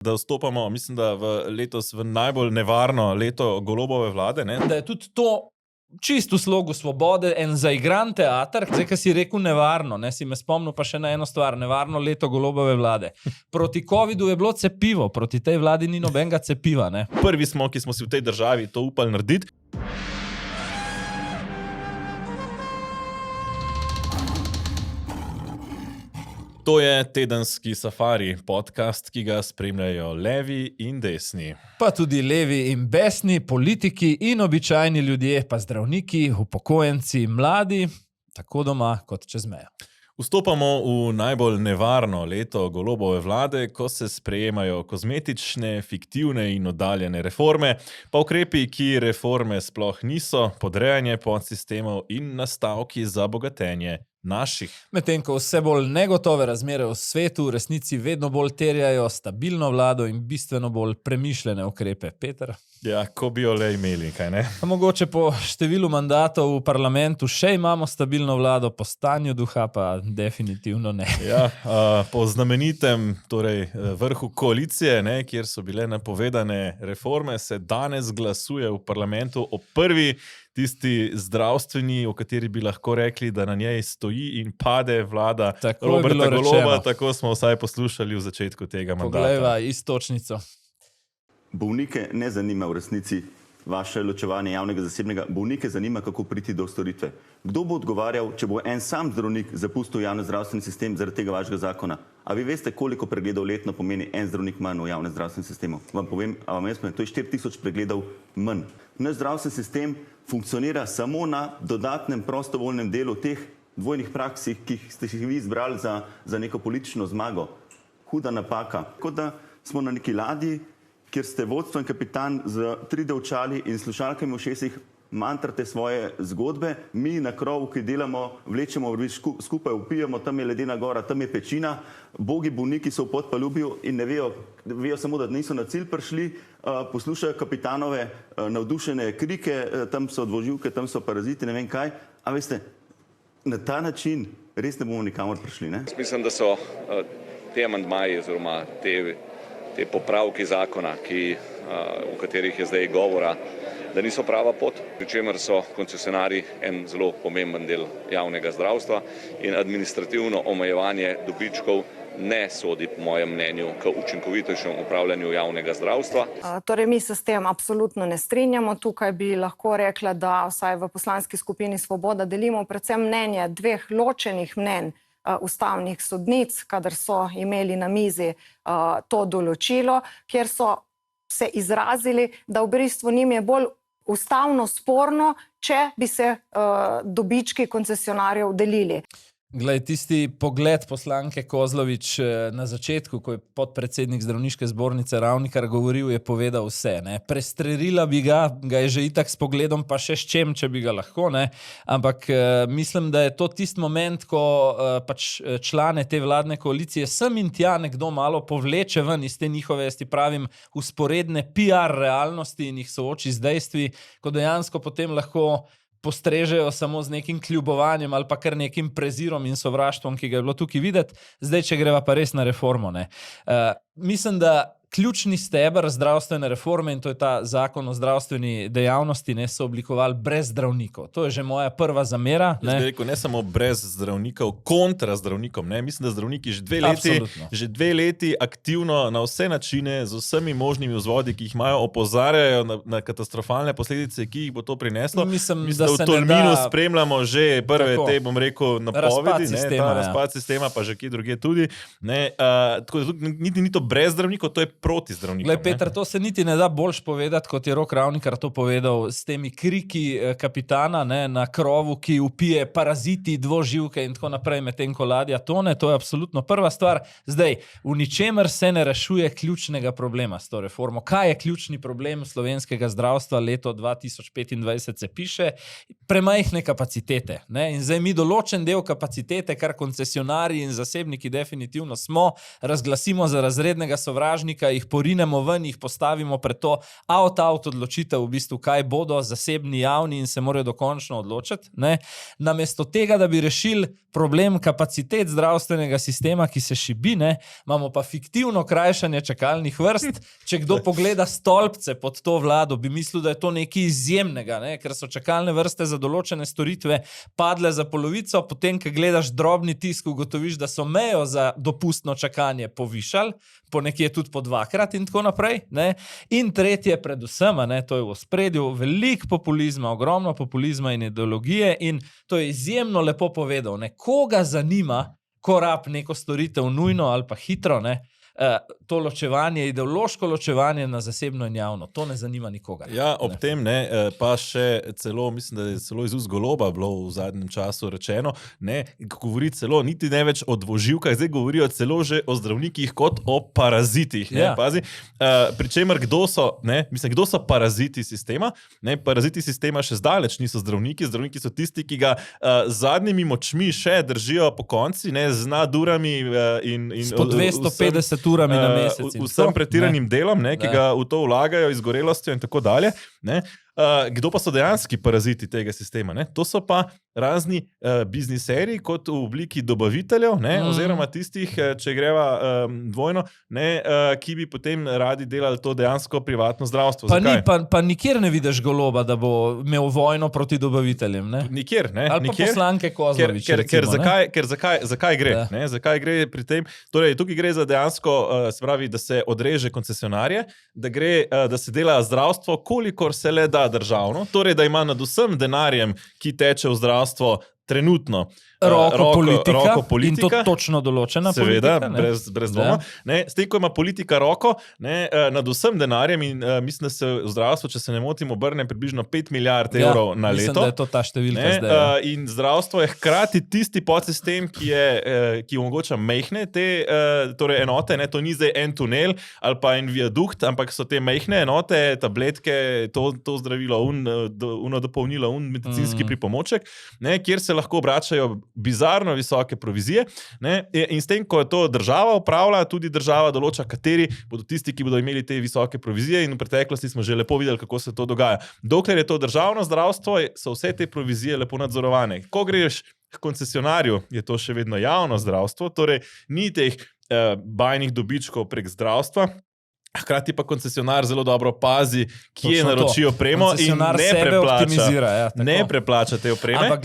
Da vstopamo, mislim, da letos v najbolj nevarno leto Golobove vlade. Ne? Da je tudi to čisto v slogu Svobode en zaigran teater, zdaj, ki si rekel nevarno, ne, si me spomnil pa še na eno stvar, nevarno leto Golobove vlade. Proti covidu je bilo cepivo, proti tej vladi ni nobenega cepiva. Ne. Prvi smo, ki smo si v tej državi to upali narediti. To je tedenski Safari podcast, ki ga spremljajo levi in desni. Pa tudi levi in besni, politiki in običajni ljudje, pa zdravniki, upokojenci, mladi, tako doma kot čez mejo. Vstopamo v najbolj nevarno leto Golobove vlade, ko se sprejemajo kozmetične, fiktivne in oddaljene reforme, pa ukrepi, ki reforme sploh niso, podrejanje podsistemov in nastavki za bogatenje naših. Medtem ko vse bolj negotove razmere v svetu v resnici vedno bolj terjajo stabilno vlado in bistveno bolj premišljene ukrepe. Peter? Ja, ko bi jo le imeli, kaj ne? A mogoče po številu mandatov v parlamentu še imamo stabilno vlado, po stanju duha pa definitivno ne. Ja, po znamenitem vrhu koalicije, ne, kjer so bile napovedane reforme, se danes glasuje v parlamentu o prvi tisti zdravstveni, o kateri bi lahko rekli, da na njej stoji in pade vlada Roberta Goloba, tako smo vsaj poslušali v začetku tega mandata. Poglejva iztočnico. Bolnike ne zanima v resnici vaše ločevanje javnega zasebnega. Bolnike zanima, kako priti do storitve. Kdo bo odgovarjal, če bo en sam zdravnik zapustil javni zdravstveni sistem zaradi tega vašega zakona? A vi veste, koliko pregledov letno pomeni en zdravnik manj v javnem zdravstvenem sistemu? Vam povem, to je 4000 pregledov manj. Naš zdravstveni sistem funkcionira samo na dodatnem prostovoljnem delu teh dvojnih praksih, ki ste jih vi izbrali za neko politično zmago. Huda napaka. Kot da smo na neki ladji, kjer ste vodstvo in kapitan z 3D očali in slušalkami v ušesih mantrate svoje zgodbe, mi na krovu, ki delamo, vlečemo skupaj, upijemo, tam je ledena gora, tam je pečina, bogi bolniki so v podpalubju in ne vejo samo, da niso na cilj prišli, poslušajo kapitanove navdušene krike, tam so dvoživke, tam so paraziti, ne vem kaj. A veste, na ta način res ne bomo nikamor prišli, ne? Mislim, da so te amandmaji oziroma te popravki zakona, o katerih je zdaj govora, da niso prava pot, pri čemer so koncesionarji en zelo pomemben del javnega zdravstva in administrativno omejevanje dobičkov ne sodi, po mojem mnenju, k učinkovitejšemu upravljanju javnega zdravstva. Torej, mi se s tem absolutno ne strinjamo. Tukaj bi lahko rekla, da vsaj v poslanski skupini Svoboda delimo predvsem mnenje dveh ločenih mnenj ustavnih sodnic, kadar so imeli na mizi to določilo, kjer so se izrazili, da v bistvu njim je bolj ustavno sporno, če bi se dobički koncesionarjev delili. Glej, tisti pogled poslanke Kozlovič na začetku, ko je podpredsednik zdravniške zbornice Ravnikar govoril, je povedal vse. Ne. Prestrelila bi ga je že itak s pogledom, pa še s čem, če bi ga lahko. Ne. Ampak mislim, da je to tisti moment, ko pač člane te vladne koalicije sem in tja nekdo malo povleče ven iz te njihove, jaz ti pravim, usporedne PR realnosti in jih sooči z dejstvi, ko dejansko potem lahko postrežejo samo z nekim kljubovanjem ali pa kar nekim prezirom in sovraštvom, ki ga je bilo tukaj videti. Zdaj, če greva pa res na reformo. Ne. Mislim, da ključni steber zdravstvene reforme, in to je ta zakon o zdravstveni dejavnosti, ne, so oblikovali brez zdravnikov. To je že moja prva zamera. Ne. Jaz bi rekel, ne samo brez zdravnikov, kontra zdravnikom. Ne. Mislim, da zdravniki že dve leti aktivno na vse načine, z vsemi možnimi vzvodi, ki jih imajo, opozarjajo na katastrofalne posledice, ki jih bo to prineslo. Mislim, da v Tolminu spremljamo že prve te, bom rekel, napovedi. Razpad sistema, pa že kje druge tudi. Ne. Tako da niti ni to brez zdravnikov, to je proti zdravnikom. Glej, Peter, to se niti ne da boljš povedati, kot je Rok Ravnikar to povedal, s temi kriki kapitana, ne, na krovu, ki upije paraziti, dvoživke in tako naprej, medtem ko ladja tone. To je absolutno prva stvar. Zdaj, v ničemer se ne rešuje ključnega problema s to reformo. Kaj je ključni problem slovenskega zdravstva leto 2025 se piše? Premajhne kapacitete. Ne? In zdaj mi določen del kapacitete, kar koncesionarji in zasebniki definitivno smo, razglasimo za razrednega sovražnika zdravnika, jih porinemo ven, jih postavimo pred to out odločitev, v bistvu, kaj bodo zasebni, javni in se morajo dokončno odločiti. Ne? Namesto tega, da bi rešili problem kapacitet zdravstvenega sistema, ki se šibi, ne? Imamo pa fiktivno krajšanje čakalnih vrst. Če kdo pogleda stolpce pod to vlado, bi mislil, da je to nekaj izjemnega, ne? Ker so čakalne vrste za določene storitve padle za polovico, potem, ko gledaš drobni tisk, ugotoviš, da so mejo za dopustno čakanje povišali, po nekje tudi po 2-krat in tako naprej. Ne? In tretje predvsem, ne, to je v ospredju, veliko populizma, ogromno populizma in ideologije in to je izjemno lepo povedal. Ne? Koga zanima, ko rab neko storitev nujno ali pa hitro, ne? To ločevanje, ideološko ločevanje na zasebno in javno, to ne zanima nikogar. Ja, ob tem pa še celo, mislim, da je celo iz ust Goloba bilo v zadnjem času rečeno, govori celo niti ne več o dvoživkah, zdaj govorijo celo že o zdravnikih kot o parazitih. Ja. Pazi, pričemer, kdo so paraziti sistema? Paraziti sistema še zdaleč niso zdravniki, zdravniki so tisti, ki ga z zadnjimi močmi še držijo po konci, z nadurami in s po 250 urami na mesec. Vsem pretiranim delom, ki ga v to vlagajo, izgorelostjo in tako dalje. Kdo pa so dejanski paraziti tega sistema? To so pa razni bizniseri kot v obliki dobaviteljev, oziroma tistih, če greva dvojno, ki bi potem radi delali to dejansko privatno zdravstvo. Pa nikjer ne vidiš Goloba, da bo imel vojno proti dobaviteljem. Ne? Nikjer, ne. Ali pa poslanke Kozlovič. Zakaj gre? Zakaj gre pri tem? Torej, tukaj gre za dejansko, se pravi, da se odreže koncesionarje, da se dela zdravstvo, kolikor se le da državno, torej, da ima nad vsem denarjem, ki teče v zdravstvo trenutno, roko politika, in to politika, točno določena seveda, politika. brez dvoma. S tem, ko ima politika roko nad vsem denarjem in mislim, da se v zdravstvu, če se ne motim, obrne približno 5 milijard evrov na leto. Mislim, da je to ta številka zdaj. In zdravstvo je hkrati tisti podsistem, ki omogoča majhne te torej enote, to ni zdaj en tunel ali pa en viadukt, ampak so te majhne enote, tabletke, to zdravilo, uno dopolnilo, medicinski pripomoček, kjer se lahko obračajo bizarno visoke provizije, in s tem, ko to država upravlja, tudi država določa, kateri bodo tisti, ki bodo imeli te visoke provizije, in v preteklosti smo že lepo videli, kako se to dogaja. Dokler je to državno zdravstvo, so vse te provizije lepo nadzorovane. Ko greš k koncesionarju, je to še vedno javno zdravstvo, torej ni teh bajnih dobičkov prek zdravstva. Hkrati pa koncesionar zelo dobro pazi, kje naroči opremo in ne preplača te opreme.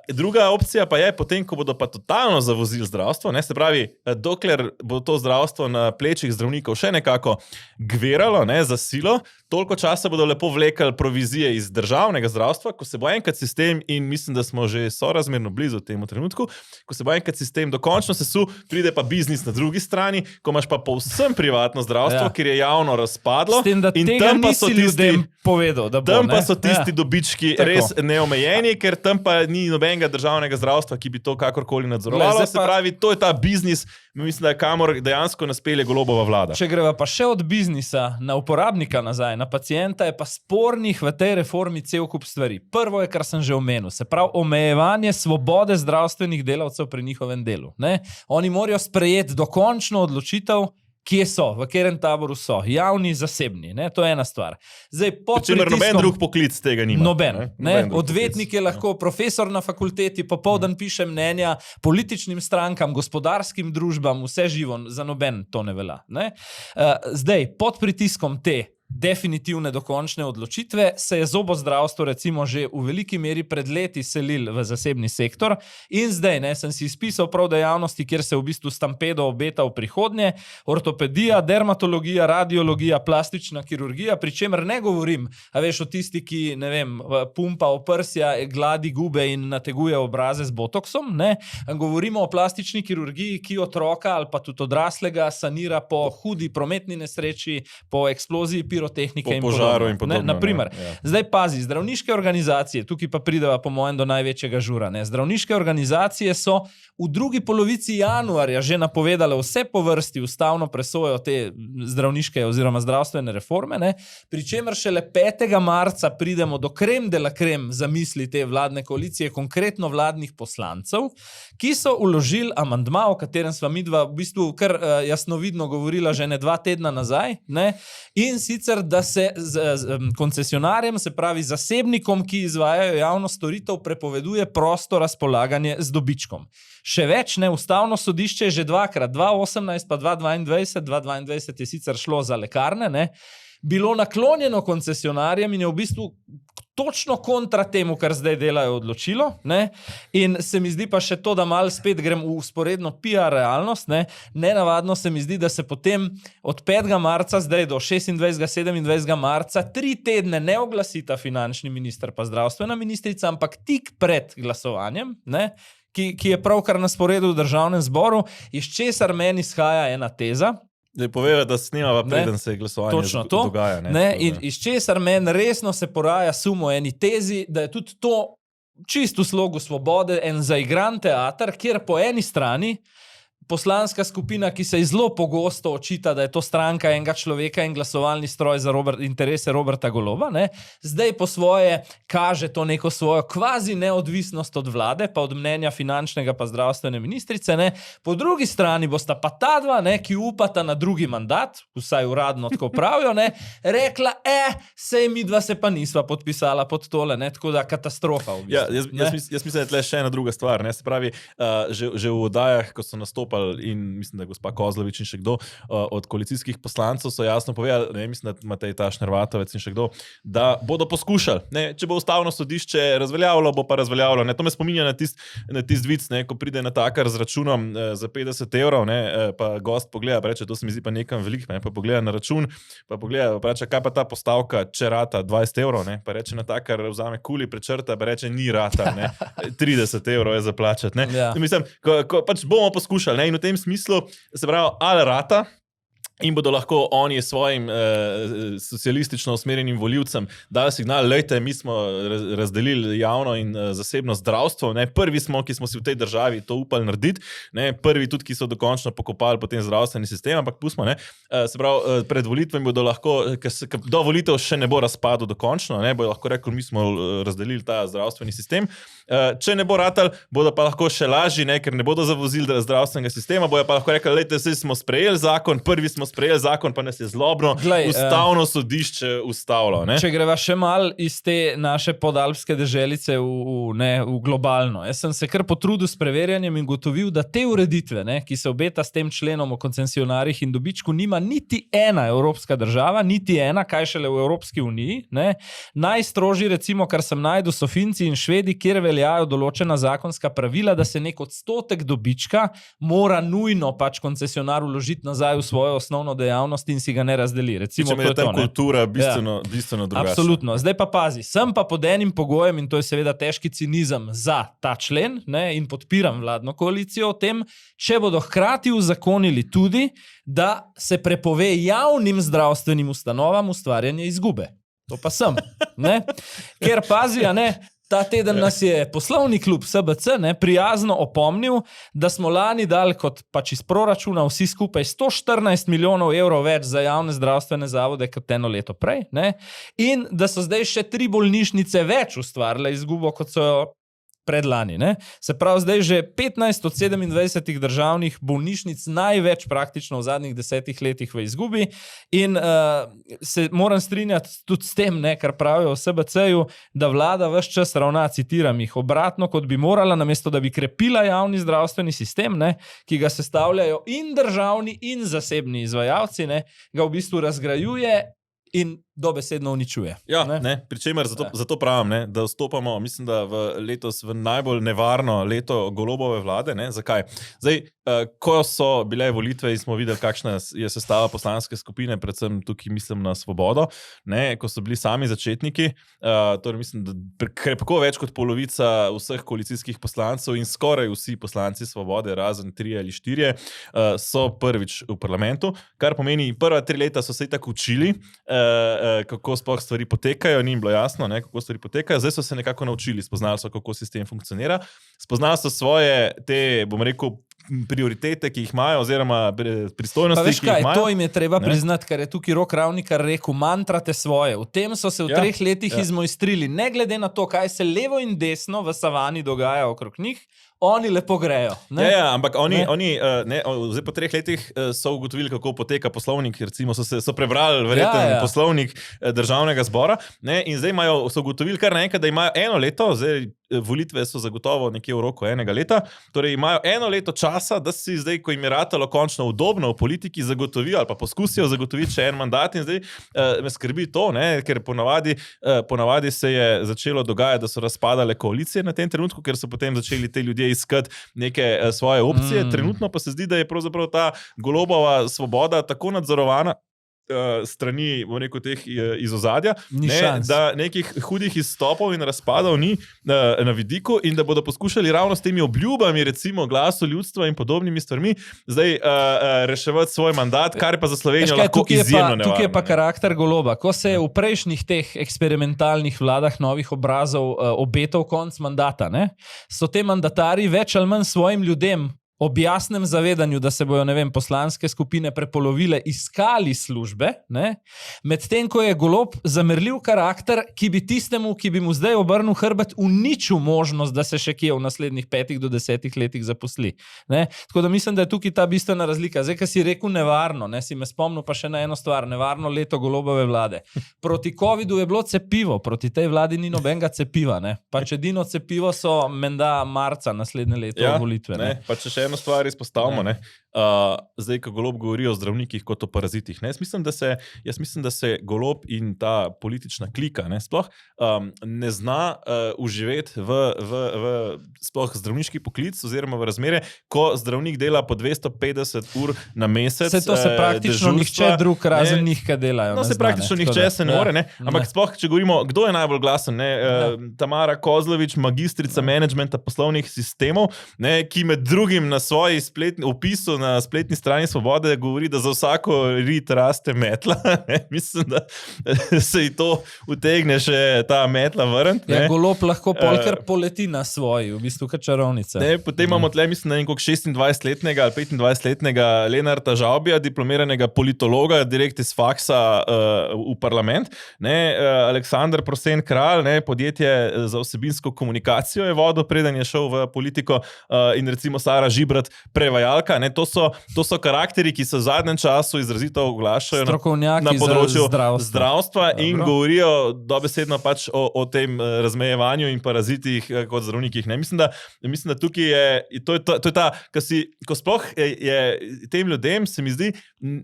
Druga opcija pa je, potem, ko bodo pa totalno zavozili zdravstvo, se pravi, dokler bo to zdravstvo na plečih zdravnikov še nekako gveralo, za silo, toliko časa bodo lepo vlekali provizije iz državnega zdravstva, ko se bo enkrat sistem, in mislim, da smo že sorazmerno blizu temu trenutku, ko se bo enkrat sistem dokončno sesul, pride pa biznis na drugi strani, ko imaš pa povsem privatno zdravstvo, kjer je javno razpadlo. S tem, da tega nisi ljudem povedal, da bo. Tam pa so tisti dobički res neomejeni, ker tam pa ni nobenega državnega zdravstva, ki bi to kakorkoli nadzorovalo. Se pravi, to je ta biznis, mislim, da je kamor dejansko naspelje Golobova vlada. Če greva pa še od biznisa na uporabnika nazaj, na pacienta, je pa spornih v tej reformi cel kup stvari. Prvo je, kar sem že omenil, se pravi omejevanje svobode zdravstvenih delavcev pri njihovem delu. Oni morajo sprejeti dokončno odločitev, kje so, v katerem taboru so, javni, zasebni, to je ena stvar. Zdaj, pod pritiskom... Noben drug poklic tega nima. Noben. Odvetnik je lahko profesor na fakulteti, popoldan piše mnenja političnim strankam, gospodarskim družbam, vse živo, za noben to ne velja. Zdaj, pod pritiskom te definitivne dokončne odločitve se je zobozdravstvo recimo že v veliki meri pred leti selil v zasebni sektor in zdaj sem si izpisal prav dejavnosti, kjer se v bistvu stampedo obeta v prihodnje, ortopedija, dermatologija, radiologija, plastična kirurgija, pri čemer ne govorim, a veš, o tisti, ki, ne vem, pumpa oprsja, gladi gube in nateguje obraze z botoksom, govorimo o plastični kirurgiji, ki otroka ali pa tudi odraslega sanira po hudi prometni nesreči, po eksploziji pirotehnike in požaru in podobno. Naprimer, zdaj pazi, zdravniške organizacije, tukaj pa prideva po mojem do največjega žura. Zdravniške organizacije so v drugi polovici januarja že napovedale vse po vrsti ustavno presojo te zdravniške oziroma zdravstvene reforme, pri čemer šele 5. marca pridemo do krem de la krem zamisli te vladne koalicije, konkretno vladnih poslancev, ki so vložili amandma, o katerem sva midva v bistvu kar jasnovidno govorila že 2 tedna nazaj, in sicer, da se koncesionarjem, se pravi zasebnikom, ki izvajajo javno storitev, prepoveduje prosto razpolaganje z dobičkom. Še več, Ustavno sodišče je že 2-krat, 2018 pa 2022, 2022 je sicer šlo za lekarne, bilo naklonjeno koncesionarjem in je v bistvu točno kontra temu, kar zdaj delajo, odločilo. In se mi zdi pa še to, da malo spet grem v usporedno PR realnost. Nenavadno se mi zdi, da se potem od 5. marca zdaj do 26. 27. marca 3 tedne ne oglasita finančni minister pa zdravstvena ministrica, ampak tik pred glasovanjem, ki je pravkar na sporedu v državnem zboru, iz česar meni izhaja ena teza. Poveva, da snimava preden se glasovanje dogaja. In iz česar meni resno se poraja sum o eni tezi, da je tudi to čisto v slogu Svobode en zaigran teater, kjer po eni strani poslanska skupina, ki se zelo pogosto očita, da je to stranka enega človeka in glasovalni stroj za interese Roberta Goloba, zdaj po svoje kaže to neko svojo kvazi neodvisnost od vlade, pa od mnenja finančnega pa zdravstvene ministrice. Po drugi strani bosta pa ta dva, ki upata na drugi mandat, vsaj uradno tako pravijo, rekla, sej midva se pa nisva podpisala pod tole, tako da katastrofa. V bistvu. Jaz mislim, da je tle še ena druga stvar. Se pravi, že v oddajah, ko so nastopali in mislim, da je gospa Kozlovič in še kdo od koalicijskih poslancev so jasno povedali, mislim, da Matej Tašner Vatovec in še kdo, da bodo poskušali. Če bo ustavno sodišče razveljavilo, bo pa razveljavilo. To me spominja na tist vic, ko pride na takar z računom za 50 evrov, pa gost pogleda, pa reče, to se mi zdi pa nekam velik, pa pogleda na račun, pa pogleda, pa reče, kaj pa ta postavka, če rata 20 evrov, pa reče na takar, vzame kuli, prečrta, pa reče, ni rata, 30 evrov je za plačati. Mislim, pač bomo poskušali, in v tem smislu se pravi, ali rata in bodo lahko oni svojim socialistično usmerjenim volivcem dali signal, lejte, mi smo razdelili javno in zasebno zdravstvo, prvi smo, ki smo si v tej državi to upali narediti, prvi tudi, ki so dokončno pokopali potem zdravstveni sistem, ampak pustimo, se pravi, pred volitvami bodo lahko, ker do volitev še ne bo razpadel dokončno, bodo lahko rekli, mi smo razdelili ta zdravstveni sistem. Če ne bo ratal, bodo pa lahko še lažji, ker ne bodo zavozili zdravstvenega sistema, bodo pa lahko rekli, lejte, saj smo sprejeli zakon, prvi smo sprejeli zakon, pa nas je zlobno ustavno sodišče ustavilo. Če greva še mal iz te naše podalpske deželice v globalno. Jaz sem se kar potrudil s preverjanjem in gotovil, da te ureditve, ki se obeta s tem členom o koncesionarjih in dobičku, nima niti ena evropska država, niti ena, kaj šele v Evropski uniji. Najstrožji, recimo, kar sem najdel, so Finci in Švedi, kjer veljajo določena zakonska pravila, da se nek odstotek dobička mora nujno pač koncesionar vložiti nazaj v svojo osnovno dejavnost in si ga ne razdeli. Recimo, to je tam kultura bistveno drugačna. Absolutno. Zdaj pa pazi, sem pa pod enim pogojem, in to je seveda težki cinizem za ta člen, in podpiram vladno koalicijo o tem, če bodo hkrati uzakonili tudi, da se prepove javnim zdravstvenim ustanovam ustvarjanje izgube. To pa sem. Ker pazi, ta teden nas je poslovni klub SBC prijazno opomnil, da smo lani dali kot pač iz proračuna vsi skupaj 114 milijonov evrov več za javne zdravstvene zavode kot eno leto prej, in da so zdaj še 3 bolnišnice več ustvarile izgubo, kot so predlani. Se pravi, zdaj že 15 od 27 državnih bolnišnic, največ praktično v zadnjih 10 letih v izgubi, in se moram strinjati tudi s tem, kar pravijo v SBC-ju, da vlada ves čas ravna, citiram jih, obratno, kot bi morala, namesto da bi krepila javni zdravstveni sistem, ki ga sestavljajo in državni in zasebni izvajalci, ga v bistvu razgrajuje in dobesedno uničuje. Ja, pri čemer zato pravim, da vstopamo, mislim, da letos v najbolj nevarno leto Golobove vlade. Zakaj? Zdaj, ko so bile volitve in smo videli, kakšna je sestava poslanske skupine, predvsem tukaj mislim na Svobodo, ko so bili sami začetniki, torej mislim, da krepko več kot polovica vseh koalicijskih poslancev in skoraj vsi poslanci Svobode, razen 3 ali 4, so prvič v parlamentu, kar pomeni, prva 3 leta so se tako učili, kako sploh stvari potekajo, ni jim bilo jasno, kako stvari potekajo. Zdaj so se nekako naučili, spoznali so, kako sistem funkcionira, spoznali so svoje te, bom rekel, prioritete, ki jih imajo, oziroma pristojnosti, ki jih imajo. To jim je treba priznati, ker je tukaj Rok Ravnikar rekel, mantrate svoje. V tem so se v 3 letih izmojstrili, ne glede na to, kaj se levo in desno v savani dogaja okrog njih, oni lepo grejo. Ampak oni zdaj po 3 letih so ugotovili, kako poteka poslovnik, recimo so prebrali verjeten poslovnik Državnega zbora, in zdaj so ugotovili kar naenkrat, da imajo 1 leto, zdaj volitve so zagotovo nekje v roku 1 leta, torej imajo 1 leto časa, da si zdaj, ko jim je ratalo končno udobno v politiki, zagotovijo ali pa poskusijo zagotoviti še en mandat, in zdaj me skrbi to, ker ponavadi se je začelo dogajati, da so razpadale koalicije na tem trenutku, ker so potem začeli te ljudje iskati neke svoje opcije. Trenutno pa se zdi, da je pravzaprav ta Golobova Svoboda tako nadzorovana strani, bom rekel, teh iz ozadja, da nekih hudih izstopov in razpadov ni na vidiku in da bodo poskušali ravno s temi obljubami, recimo Glasu ljudstva in podobnimi stvarmi, zdaj reševati svoj mandat, kar je pa za Slovenijo lahko izjemno nevarno. Tukaj je pa karakter Goloba. Ko se je v prejšnjih teh eksperimentalnih vladah novih obrazov obetal konc mandata, so te mandatarji več ali manj svojim ljudem ob jasnem zavedanju, da se bojo, poslanske skupine prepolovile, iskali službe, medtem ko je Golob zamerljiv karakter, ki bi tistemu, ki bi mu zdaj obrnil hrbet, uničil možnost, da se še kje v naslednjih 5 do 10 letih zaposli. Tako da mislim, da je tukaj ta bistvena razlika. Zdaj, kar si rekel nevarno, si me spomnil pa še na eno stvar, nevarno leto Golobove vlade. Proti covidu je bilo cepivo, proti tej vladi ni nobenega cepiva, pač edino cepivo so menda marca naslednje leto volitve. Pa če še eno stvar izpostavimo, zdaj, ko Golob govori o zdravnikih kot o parazitih. Jaz mislim, da se Golob in ta politična klika sploh ne zna uživeti v sploh zdravniški poklic oziroma v razmere, ko zdravnik dela po 250 ur na mesec. To se praktično nihče drug razen njih, kaj delajo. Se praktično nihče se ne more. Ampak sploh, če govorimo, kdo je najbolj glasen? Tamara Kozlovič, magistrica menedžmenta poslovnih sistemov, ki med drugim na svoji opisu na spletni strani Svobode govori, da za vsako rit raste metla. Mislim, da se ji to utegne še ta metla vrniti. Golob lahko polkar poleti na svoji, v bistvu kot čarovnica. Potem imamo tle, mislim, da nekog 26-letnega ali 25-letnega Lenarta Žavbija, diplomiranega politologa, direkt iz faksa v parlament. Aleksander Prosen Kralj, podjetje za vsebinsko komunikacijo je vodil, preden je šel v politiko, in recimo Sara Žibrat, prevajalka. To so karakteri, ki se v zadnjem času izrazito oglašajo na področju zdravstva in govorijo dobesedno pač o tem razmejevanju in parazitih kot zdravnikih. Mislim, da tukaj to je ta, ko sploh je tem ljudem, se mi zdi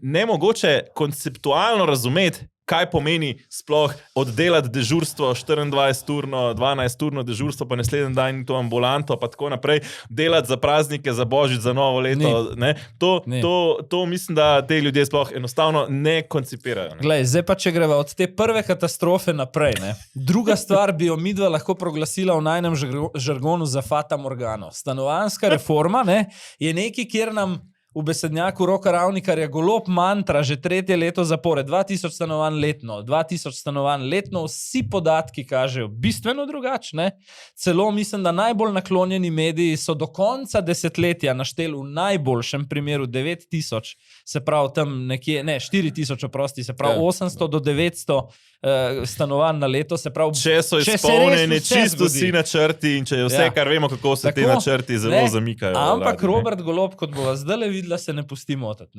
nemogoče konceptualno razumeti, kaj pomeni sploh oddelati dežurstvo 24-urno, 12-urno dežurstvo, pa naslednji dan to ambulanto, pa tako naprej, delati za praznike, za Božič, za novo leto. To mislim, da te ljudje sploh enostavno ne koncipirajo. Glej, zdaj pa, če greva od te prve katastrofe naprej. Druga stvar bi jo midva lahko proglasila v najnem žargonu za fata morgano. Stanovanjska reforma je nekaj, kjer nam v besednjaku Roka Ravnikarja Golob mantra že 3. leto zapored, 2000 stanovanj letno, 2000 stanovanj letno, vsi podatki kažejo bistveno drugačne. Celo mislim, da najbolj naklonjeni mediji so do konca desetletja našteli v najboljšem primeru 9000, se pravi tam nekje, 4000, oprosti, se pravi 800 do 900 stanovanj na leto, se pravi, če so izpolnjeni čisto vsi načrti in če je vse, kar vemo, kako se te načrti zelo zamikajo. Ampak Robert Golob, kot bova zdaj videla, se ne pusti motiti.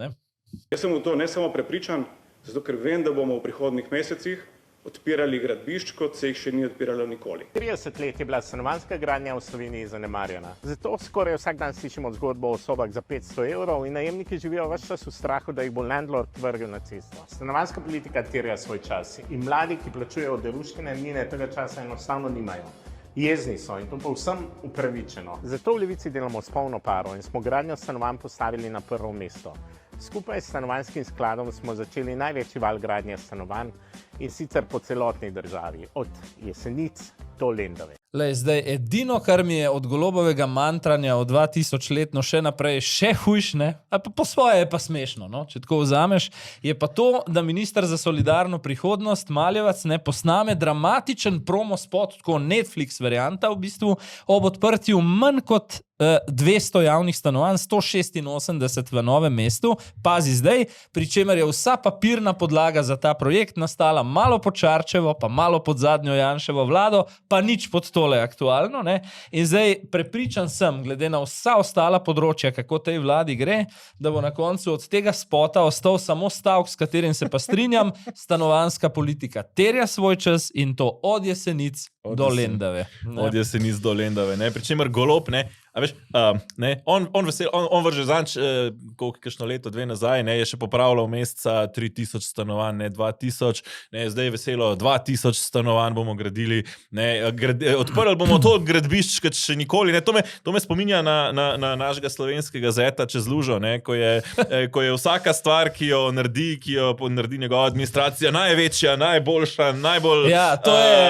Jaz sem v to ne samo prepričan, zato ker vem, da bomo v prihodnjih mesecih odpirali gradbišč, kot se jih še ni odpiralo nikoli. 30 let je bila stanovanjska gradnja v Sloveniji zanemarjena. Zato skoraj vsak dan slišimo zgodbo o sobah za 500 evrov in najemniki živijo ves čas v strahu, da jih bo landlord vrgel na cesto. Stanovanjska politika terja svoj čas in mladi, ki plačujejo deluške najemnine, tega časa enostavno nimajo. Jezni so in to povsem upravičeno. Zato v Levici delamo s polno paro in smo gradnjo stanovanj postavili na prvo mesto. Skupaj s stanovanjskim skladom smo začeli največji val gradnje stanovanj in sicer po celotni državi, od Jesenic do Lendave. Zdaj, edino, kar mi je od Golobovega mantranja o 2000-letno še naprej še hujšne, a pa po svoje je pa smešno, no? Če tako vzameš, je pa to, da minister za solidarno prihodnost Maljevac ne posname dramatičen promo spot, tako Netflix varianta v bistvu, ob odprtju manj kot 200 javnih stanovanj, 186 v Novem mestu, pazi zdaj, pri čemer je vsa papirna podlaga za ta projekt nastala malo pod Šarčevo, pa malo pod zadnjo Janševo vlado, pa nič pod tole aktualno, ne? In zdaj prepričan sem, glede na vsa ostala področja, kako tej vladi gre, da bo na koncu od tega spota ostal samo stavek, s katerim se pa strinjam, stanovanjska politika terja svoj čas in to od Jesenic do Lendave. Od Jesenic do Lendave, ne? Pričemer Golob, ne? A veš, ne, on vrže zanč, kakšno leto, 2 nazaj, ne, je še popravljal meseca 3000 stanovanj, ne 2000, ne, zdaj veselo 2000 stanovanj bomo gradili, ne, odprli bomo to gradbišč, kot še nikoli, ne, to me spominja na našega slovenskega zeta čez lužo, ne, ko je vsaka stvar, ki jo naredi njegova administracija, največja, najboljša, najbolj, ja, to je,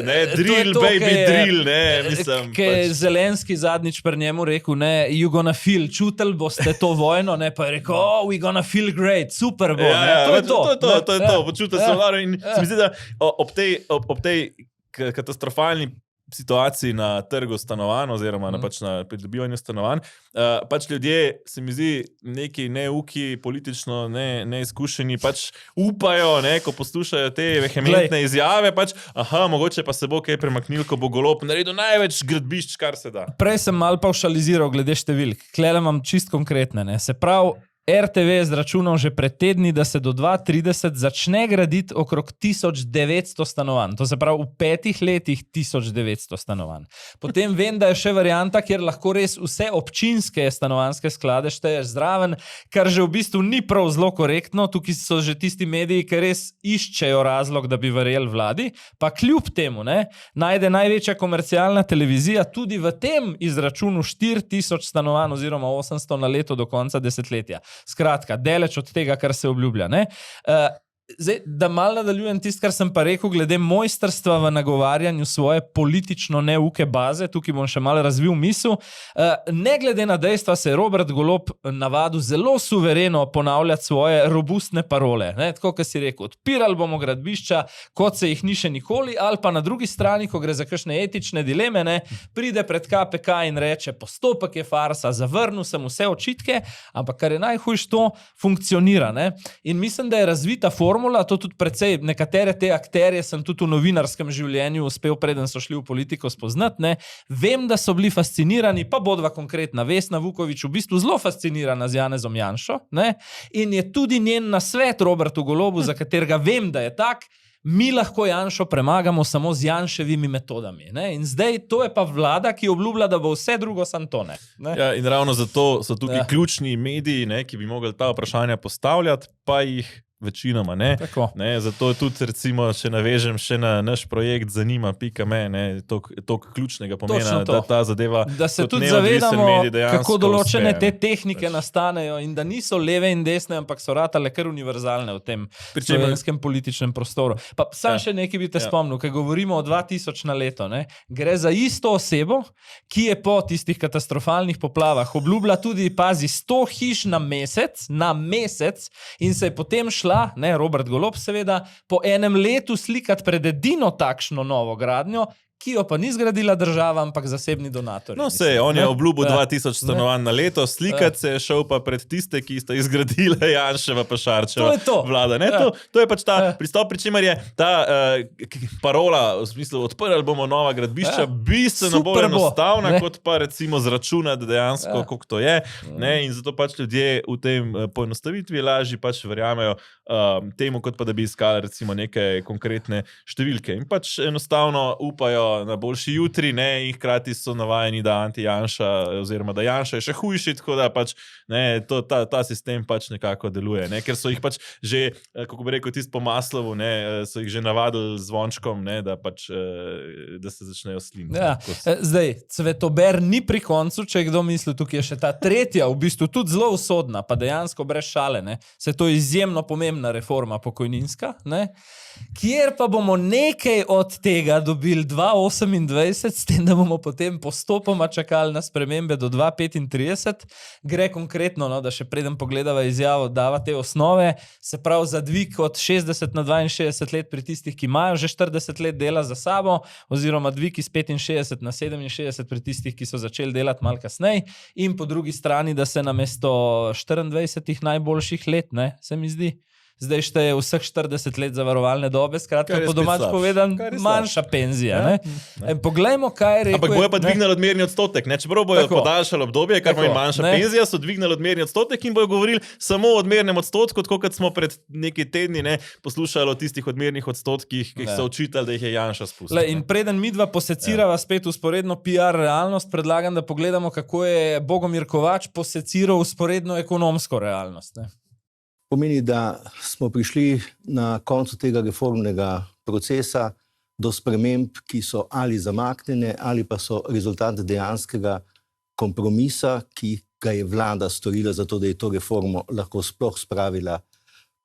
ne, drill, baby, drill, ne, mislim. Kaj je Zelenski zadnjič pri njemu rekel, ne, you gonna feel, čutili boste to vojno, ne, pa je rekel, oh, we gonna feel great, super bo, ne, to je to. Počutil se vlaro in se mi zdi, da ob tej katastrofalni situaciji na trgu stanovanj oziroma na pridobivanju stanovanj, pač ljudje, se mi zdi, neki neuki, politično neizkušeni, pač upajo, ne, ko poslušajo te vehementne izjave, pač, mogoče pa se bo kaj premaknil, ko bo Golob naredil največ gradbišč, kar se da. Prej sem malo pavšaliziral glede številk. Klele imam čist konkretne, ne. Se pravi, RTV je zračunal že pred tedni, da se do 2030 začne graditi okrog 1900 stanovanj. To se pravi, v 5 letih 1900 stanovanj. Potem vem, da je še varianta, kjer lahko res vse občinske stanovanjske sklade šteješ zraven, kar že v bistvu ni prav zelo korektno. Tukaj so že tisti mediji, ki res iščejo razlog, da bi verjeli vladi, pa kljub temu, ne, najde največja komercialna televizija tudi v tem izračunu 4000 stanovanj oziroma 800 na leto do konca desetletja. Skratka, daleč od tega, kar se obljublja, ne? Zdaj, da malo nadaljujem tisto, kar sem pa rekel, glede mojstrstva v nagovarjanju svoje politično neuke baze, tukaj bom še malo razvil misel. Ne glede na dejstva se je Robert Golob navadil zelo suvereno ponavljati svoje robustne parole. Ne? Tako, kot si rekel, odpirali bomo gradbišča, kot se jih ni še nikoli, ali pa na drugi strani, ko gre za kakšne etične dileme, ne, pride pred KPK in reče, postopek je farsa, zavrnil sem vse očitke, ampak kar je najhujš, to funkcionira. Ne? In mislim, da je razvita formula, to tudi precej, nekatere te akterje sem tudi v novinarskem življenju uspel, preden so šli v politiko spoznati, ne. Vem, da so bili fascinirani, pa bodva konkretna, Vesna Vuković v bistvu zelo fascinirana z Janezom Janšo, ne, in je tudi njen nasvet Robertu Golobu, za katerega vem, da je tak, mi lahko Janšo premagamo samo z Janševimi metodami. Ne? In zdaj to je pa vlada, ki obljublja, da bo vse drugo santone. Ja, in ravno zato so tukaj ključni mediji, ne, ki bi mogli ta vprašanja postavljati, pa jih večinoma, ne. Zato tudi, recimo, če navežem še na naš projekt Zanima.me, to ključnega pomena, da ta zadeva da se kot tudi neodvisen zavedamo, medij dejansko kako določene uspe, te tehnike nastanejo in da niso leve in desne, ampak so ratale kar univerzalne v tem slovenskem političnem prostoru. Pa sam še nekaj bi te spomnil, ker govorimo o 2000 na leto, ne. Gre za isto osebo, ki je po tistih katastrofalnih poplavah obljubila tudi, pazi, 100 hiš na mesec in se je potem šla, ne, Robert Golob seveda, po enem letu slikati pred edino takšno novo gradnjo, ki jo pa ni zgradila država, ampak zasebni donatorji. No, sej, on je obljubil 2000 stanovanj na leto, slikati se je šel pa pred tiste, ki sta izgradila Janševa pa Šarčeva vlada. Ne? To je pač ta pristop, pri čemer je ta parola, v smislu, odprli bomo nova gradbišča, bistveno bolj enostavna, kot pa recimo zračunati dejansko, koliko to je. Ne? In zato pač ljudje v tem poenostavitvi lažje pač verjamejo temu, kot pa da bi iskali recimo neke konkretne številke. In pač enostavno upajo na boljši jutri, ne? In hkrati so navajeni, da anti-Janša, oziroma da Janša je še hujši, tako da pač ne, ta sistem pač nekako deluje. Ne? Ker so jih pač že, kako bi rekel, tisti po Maslovu, ne, so jih že navadili z zvončkom, ne, da pač da se začnejo sliniti. Ja. Zdaj, cvetober ni pri koncu, če je kdo misli, tukaj je še ta tretja, v bistvu tudi zelo usodna, pa dejansko brez šale, ne. Se to je izjemno pomembna reforma pokojninska, ne, kjer pa bomo nekaj od tega dobili 2028, s tem, da bomo potem postopoma čakali na spremembe do 2035. Gre konkretno, no, da še preden pogledava izjavo, dava te osnove, se pravi za dvig od 60 na 62 let pri tistih, ki imajo že 40 let dela za sabo, oziroma dvig iz 65 na 67 pri tistih, ki so začeli delati malo kasneje, in po drugi strani, da se namesto 24 najboljših let, ne, se mi zdi, zdaj šteje vseh 40 let zavarovalne dobe, skratka po domač povedan, manjša penzija. Ne? Poglejmo, kaj je rekel. Ampak bojo pa dvignali odmerni odstotek. Ne? Čeprav bojo podaljšali obdobje, kar bo manjša penzija, so dvignali odmerni odstotek in bojo govorili samo o odmernem odstotku, tako kot smo pred nekaj tedni poslušali o tistih odmernih odstotkih, ki jih so učitali, da jih je Janša spustil. In preden midva posecirava spet usporedno PR realnost, predlagam, da pogledamo, kako je Bogomir Kovač poseciral usporedno ekonomsko realnost. Ne? Pomeni, da smo prišli na koncu tega reformnega procesa do sprememb, ki so ali zamaknjene, ali pa so rezultat dejanskega kompromisa, ki ga je vlada storila zato, da je to reformo lahko sploh spravila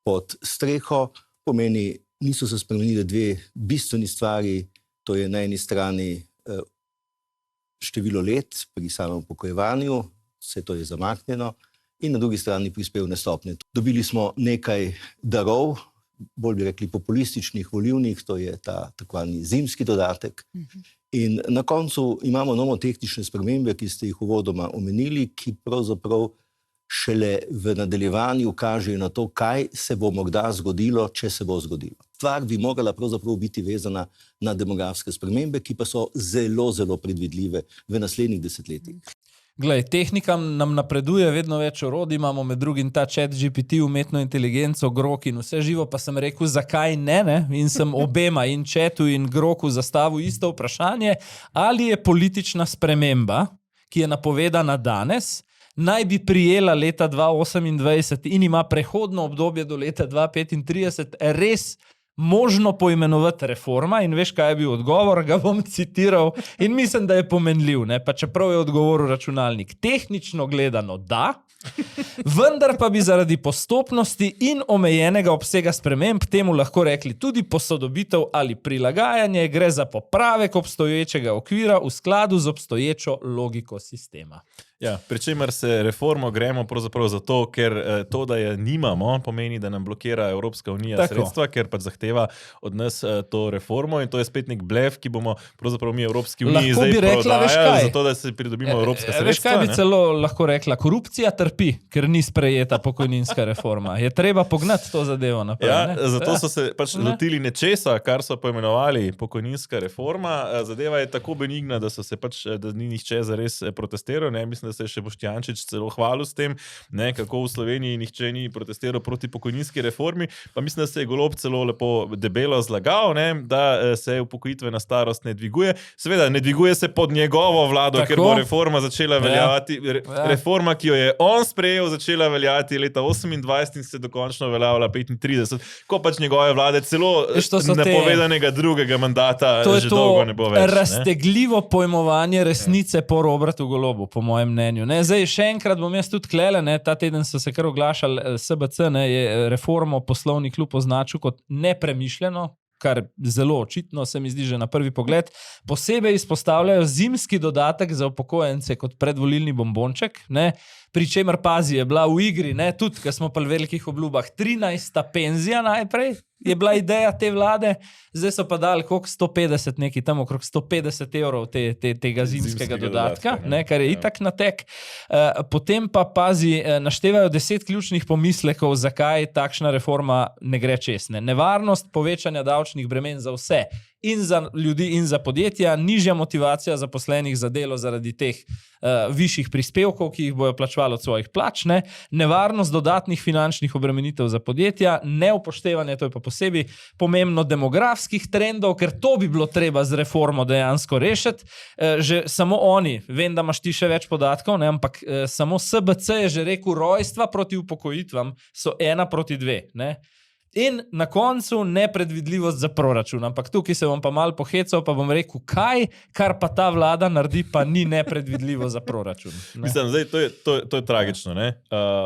pod streho. Pomeni, niso se spremenile dve bistveni stvari, to je na eni strani število let pri samem upokojevanju, vse to je zamaknjeno, in na drugi strani prispevne stopnje. Dobili smo nekaj darov, bolj bi rekli populističnih, volivnih, to je ta takvani zimski dodatek. In na koncu imamo nomotehnične spremembe, ki ste jih uvodoma omenili, ki pravzaprav šele v nadaljevanju kažejo na to, kaj se bo morda zgodilo, če se bo zgodilo. Stvar bi morala pravzaprav biti vezana na demografske spremembe, ki pa so zelo, zelo predvidljive v naslednjih desetletjih. Glej, tehnika nam napreduje, vedno več orodij imamo, med drugim ta ChatGPT, umetno inteligenco, Grok in vse živo, pa sem rekel, zakaj ne? In sem obema, in Chatu in Groku, zastavil isto vprašanje, ali je politična sprememba, ki je napovedana danes, naj bi prijela leta 2028 in ima prehodno obdobje do leta 2035, res možno poimenovati reforma, in veš, kaj je bil odgovor, ga bom citiral in mislim, da je pomenljiv, ne? Pa čeprav je odgovoril računalnik. Tehnično gledano da, vendar pa bi zaradi postopnosti in omejenega obsega sprememb temu lahko rekli tudi posodobitev ali prilagajanje, gre za popravek obstoječega okvira v skladu z obstoječo logiko sistema. Ja, pri čemer se reformo gremo pravzaprav zato, ker to, da je nimamo, pomeni, da nam blokira Evropska unija sredstva, ker pač zahteva od nas to reformo, in to je spet nek blef, ki bomo pravzaprav mi Evropski uniji zdaj prodajali, zato da se pridobimo evropska sredstva. Veš, kaj bi celo lahko rekla? Korupcija trpi, ker ni sprejeta pokojninska reforma. Je treba pognati to zadevo naprej. Ja, zato so se pač lotili nečesa, kar so poimenovali pokojninska reforma. Zadeva je tako benigna, da so se pač, da ni nihče zares protestiral, ne, mislim, da se je še Boštjančič celo hvalil s tem, ne, kako v Sloveniji nihče ni protestiral proti pokojninski reformi, pa mislim, da se je Golob celo lepo debelo zlagal, ne, da se upokojitvena starost ne dviguje. Seveda, ne dviguje se pod njegovo vlado, tako, ker bo reforma začela veljati, reforma, ki jo je on sprejel, začela veljati leta 28 in se dokončno veljavila 35, ko pač njegove vlade celo napovedanega drugega mandata že dolgo ne bo več. To je to raztegljivo pojmovanje resnice po Robertu Golobu, po mojem mnenju. Ne? Zdaj, še enkrat bom jaz tudi klele, ne? Ta teden so se kar oglašali, SBC, ne? Je reformo poslovni klub označil kot nepremišljeno, kar zelo očitno se mi zdi že na prvi pogled. Posebej izpostavljajo zimski dodatek za upokojence kot predvolilni bombonček, ne? pri čemer pazi je bila v igri, ne, tudi, ker smo pa v velikih obljubah, 13. penzija najprej je bila ideja te vlade, zdaj so pa dali koliko 150 neki tam okrog 150 evrov tega zimskega dodatka, ne, kar je itak natek. Potem pa pazi, naštevajo 10 ključnih pomislekov, zakaj takšna reforma ne gre čez. Nevarnost povečanja davčnih bremen za vse, in za ljudi in za podjetja, nižja motivacija zaposlenih za delo zaradi teh višjih prispevkov, ki jih bojo plačevali od svojih plač, ne? Nevarnost dodatnih finančnih obremenitev za podjetja, neupoštevanje, to je pa posebej pomembno, demografskih trendov, ker to bi bilo treba z reformo dejansko rešiti. Že samo oni, vem, da imaš ti še več podatkov, ne? Ampak samo SBC je že rekel, rojstva proti upokojitvam so 1:2, ne? In na koncu nepredvidljivost za proračun. Ampak tukaj se bom pa malo pohecal, pa bom rekel, kar pa ta vlada naredi, pa ni nepredvidljivo za proračun. Ne? Mislim, zdaj, to je tragično. Ne?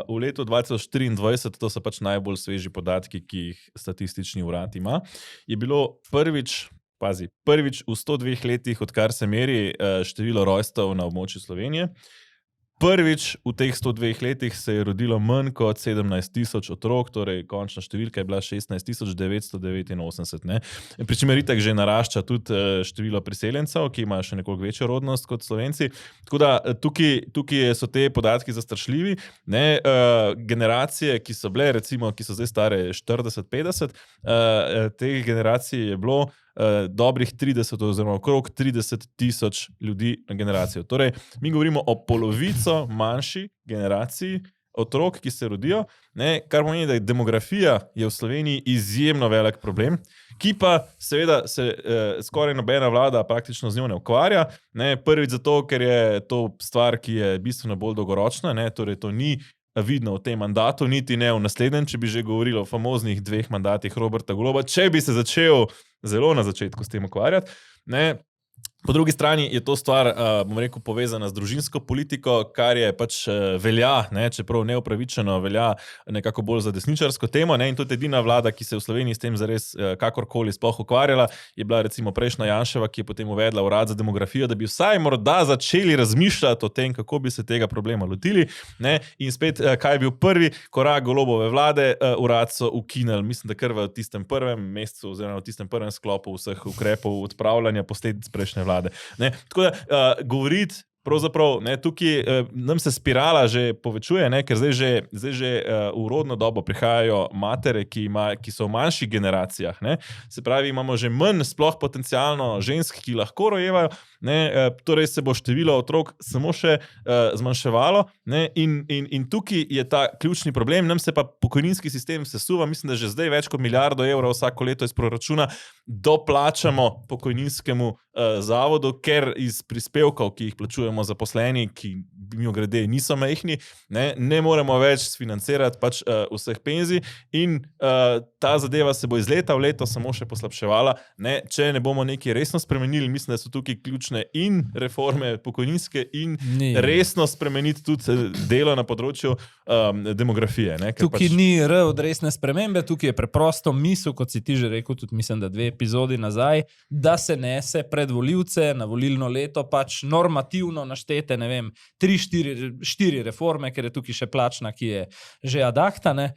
V letu 2024, to so pač najbolj sveži podatki, ki jih statistični urad ima, je bilo prvič v 102 letih, odkar se meri število rojstev na območju Slovenije, prvič v teh 102 letih se je rodilo manj kot 17,000 otrok, torej končna številka je bila 16,989. Pri čemer itak že narašča tudi število priseljencev, ki imajo še nekoliko večjo rodnost kot Slovenci. Tako da tukaj so te podatki zastrašljivi. Ne? Generacije, ki so bile, recimo, ki so zdaj stare 40-50, teh generacij je bilo dobrih 30 oziroma okrog 30,000 ljudi na generacijo. Torej, mi govorimo o polovico manjši generaciji otrok, ki se rodijo, ne, kar pomeni, da je demografija je v Sloveniji izjemno velik problem, ki pa seveda se skoraj nobena vlada praktično z njo ne ukvarja. Ne, prvič zato, ker je to stvar, ki je bistveno bolj dolgoročna, ne, torej to ni vidno v tem mandatu, niti ne v naslednjem, če bi že govorili o famoznih 2 mandatih Roberta Goloba, če bi se začel zelo na začetku s tem ukvarjati. Ne. Po drugi strani je to stvar, bom rekel, povezana z družinsko politiko, kar je pač velja, ne, čeprav neupravičeno velja nekako bolj za desničarsko temo, ne, in tudi edina vlada, ki se v Sloveniji s tem zares kakorkoli sploh ukvarjala, je bila recimo prejšnja Janševa, ki je potem uvedla urad za demografijo, da bi vsaj morda začeli razmišljati o tem, kako bi se tega problema lotili, ne, in spet, kaj je bil prvi korak Golobove vlade, urad so ukinili, mislim, da kar v tistem prvem mesecu oziroma v tistem prvem sklopu vseh ukrepov odpravljanja posledic prejšnje vlade. Ne? Tako da govoriti, pravzaprav, ne, tukaj nam se spirala že povečuje, ne, ker zdaj že v rodno dobo prihajajo matere, ki so v manjših generacijah. Ne. Se pravi, imamo že manj sploh potencialno žensk, ki lahko rojevajo, ne, torej se bo število otrok samo še zmanjševalo, ne, in tukaj je ta ključni problem. Nam se pa pokojninski sistem sesuva, mislim, da že zdaj več kot 1 milijardo evrov vsako leto iz proračuna doplačamo pokojninskemu zavodu, ker iz prispevkov, ki jih plačujemo zaposleni, ki mimogrede niso majhni, ne moremo več sfinancirati pač vseh penzij in ta zadeva se bo iz leta v leto samo še poslabševala, ne, če ne bomo nekaj resno spremenili. Mislim, da so tukaj ključne in reforme pokojninske in resno spremeniti tudi delo na področju demografije. Ne, tukaj pač ni od resne spremembe, tukaj je preprosto misel, kot si ti že rekel, tudi mislim, da 2 epizodi nazaj, da se nese pred volivce na volilno leto pač normativno naštete, ne vem, 3-4 reforme, ker je tukaj še plačna, ki je že ad acta, ne,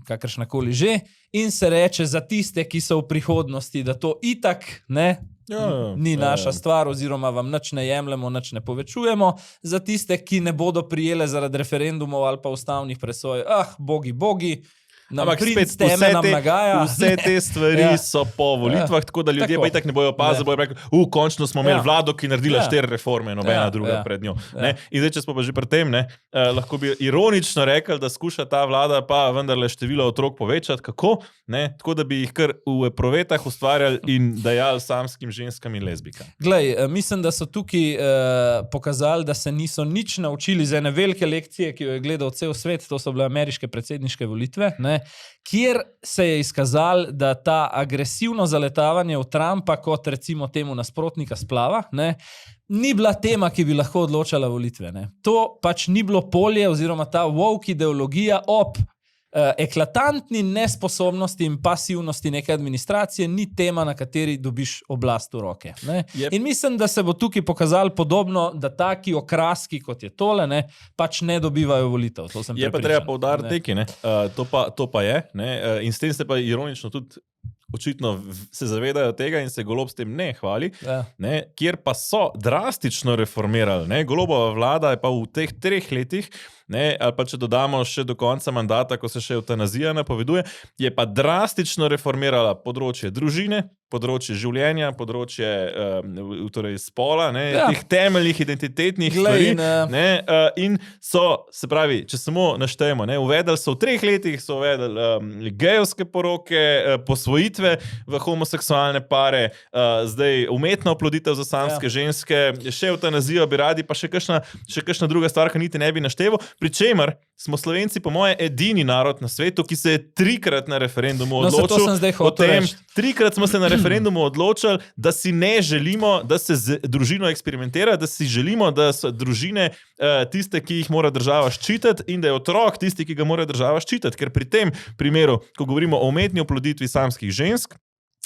kakršnakoli že, in se reče za tiste, ki so v prihodnosti, da to itak, ne, ni naša stvar, oziroma vam nič ne jemljemo, nič ne povečujemo, za tiste, ki ne bodo prijele zaradi referendumov ali pa ustavnih presoj, bogi, ampak spet vse te stvari so po volitvah, tako da ljudje pa itak ne bojo opazili, bojo rekli, končno smo imeli vlado, ki naredila 4 reforme, nobena druga pred njo. Ne? In zdaj, če smo pa že pri tem, ne, lahko bi ironično rekli, da skuša ta vlada pa vendarle število otrok povečati. Kako? Ne? Tako da bi jih kar v eprovetah ustvarjali in dajali samskim ženskam in lezbikam. Glej, mislim, da so tukaj pokazali, da se niso nič naučili z ene velike lekcije, ki jo je gledal cel svet, to so bile ameriške predsedniške volitve, ne? Kjer se je izkazalo, da ta agresivno zaletavanje v Trumpa kot recimo temu nasprotnika splava, ne, ni bila tema, ki bi lahko odločala volitve. Ne. To pač ni bilo polje oziroma ta woke ideologija ob eklatantni nesposobnosti in pasivnosti neke administracije ni tema, na kateri dobiš oblast v roke. Ne? In mislim, da se bo tukaj pokazalo podobno, da taki okraski, kot je tole, ne, pač ne dobivajo volitev. To sem je pa treba poudariti nekaj, to pa je. Ne? In s tem se pa ironično tudi očitno se zavedajo tega in se Golob s tem ne hvali, ne, kjer pa so drastično reformirali. Ne. Golobova vlada je pa v teh 3 letih, ne, ali pa če dodamo še do konca mandata, ko se še eutanazija napoveduje, je pa drastično reformirala področje družine, področje življenja, področje torej spola, ne, tih temeljnih identitetnih stvari. In so, se pravi, če samo naštejemo, ne, uvedli so v 3 letih, so uvedli gejovske poroke, posvojitve v homoseksualne pare, zdaj umetno oploditev za samske ženske, še eutanazijo bi radi, pa še kakšna druga stvar, ki niti ne bi našteval, pri čemer smo Slovenci po moje edini narod na svetu, ki se je 3-krat na referendumu odločil o tem, 3-krat smo se na referendumu odločili, da si ne želimo, da se z družino eksperimentira, da si želimo, da so družine tiste, ki jih mora država ščititi in da je otrok tisti, ki ga mora država ščititi. Ker pri tem primeru, ko govorimo o umetni oploditvi samskih žensk,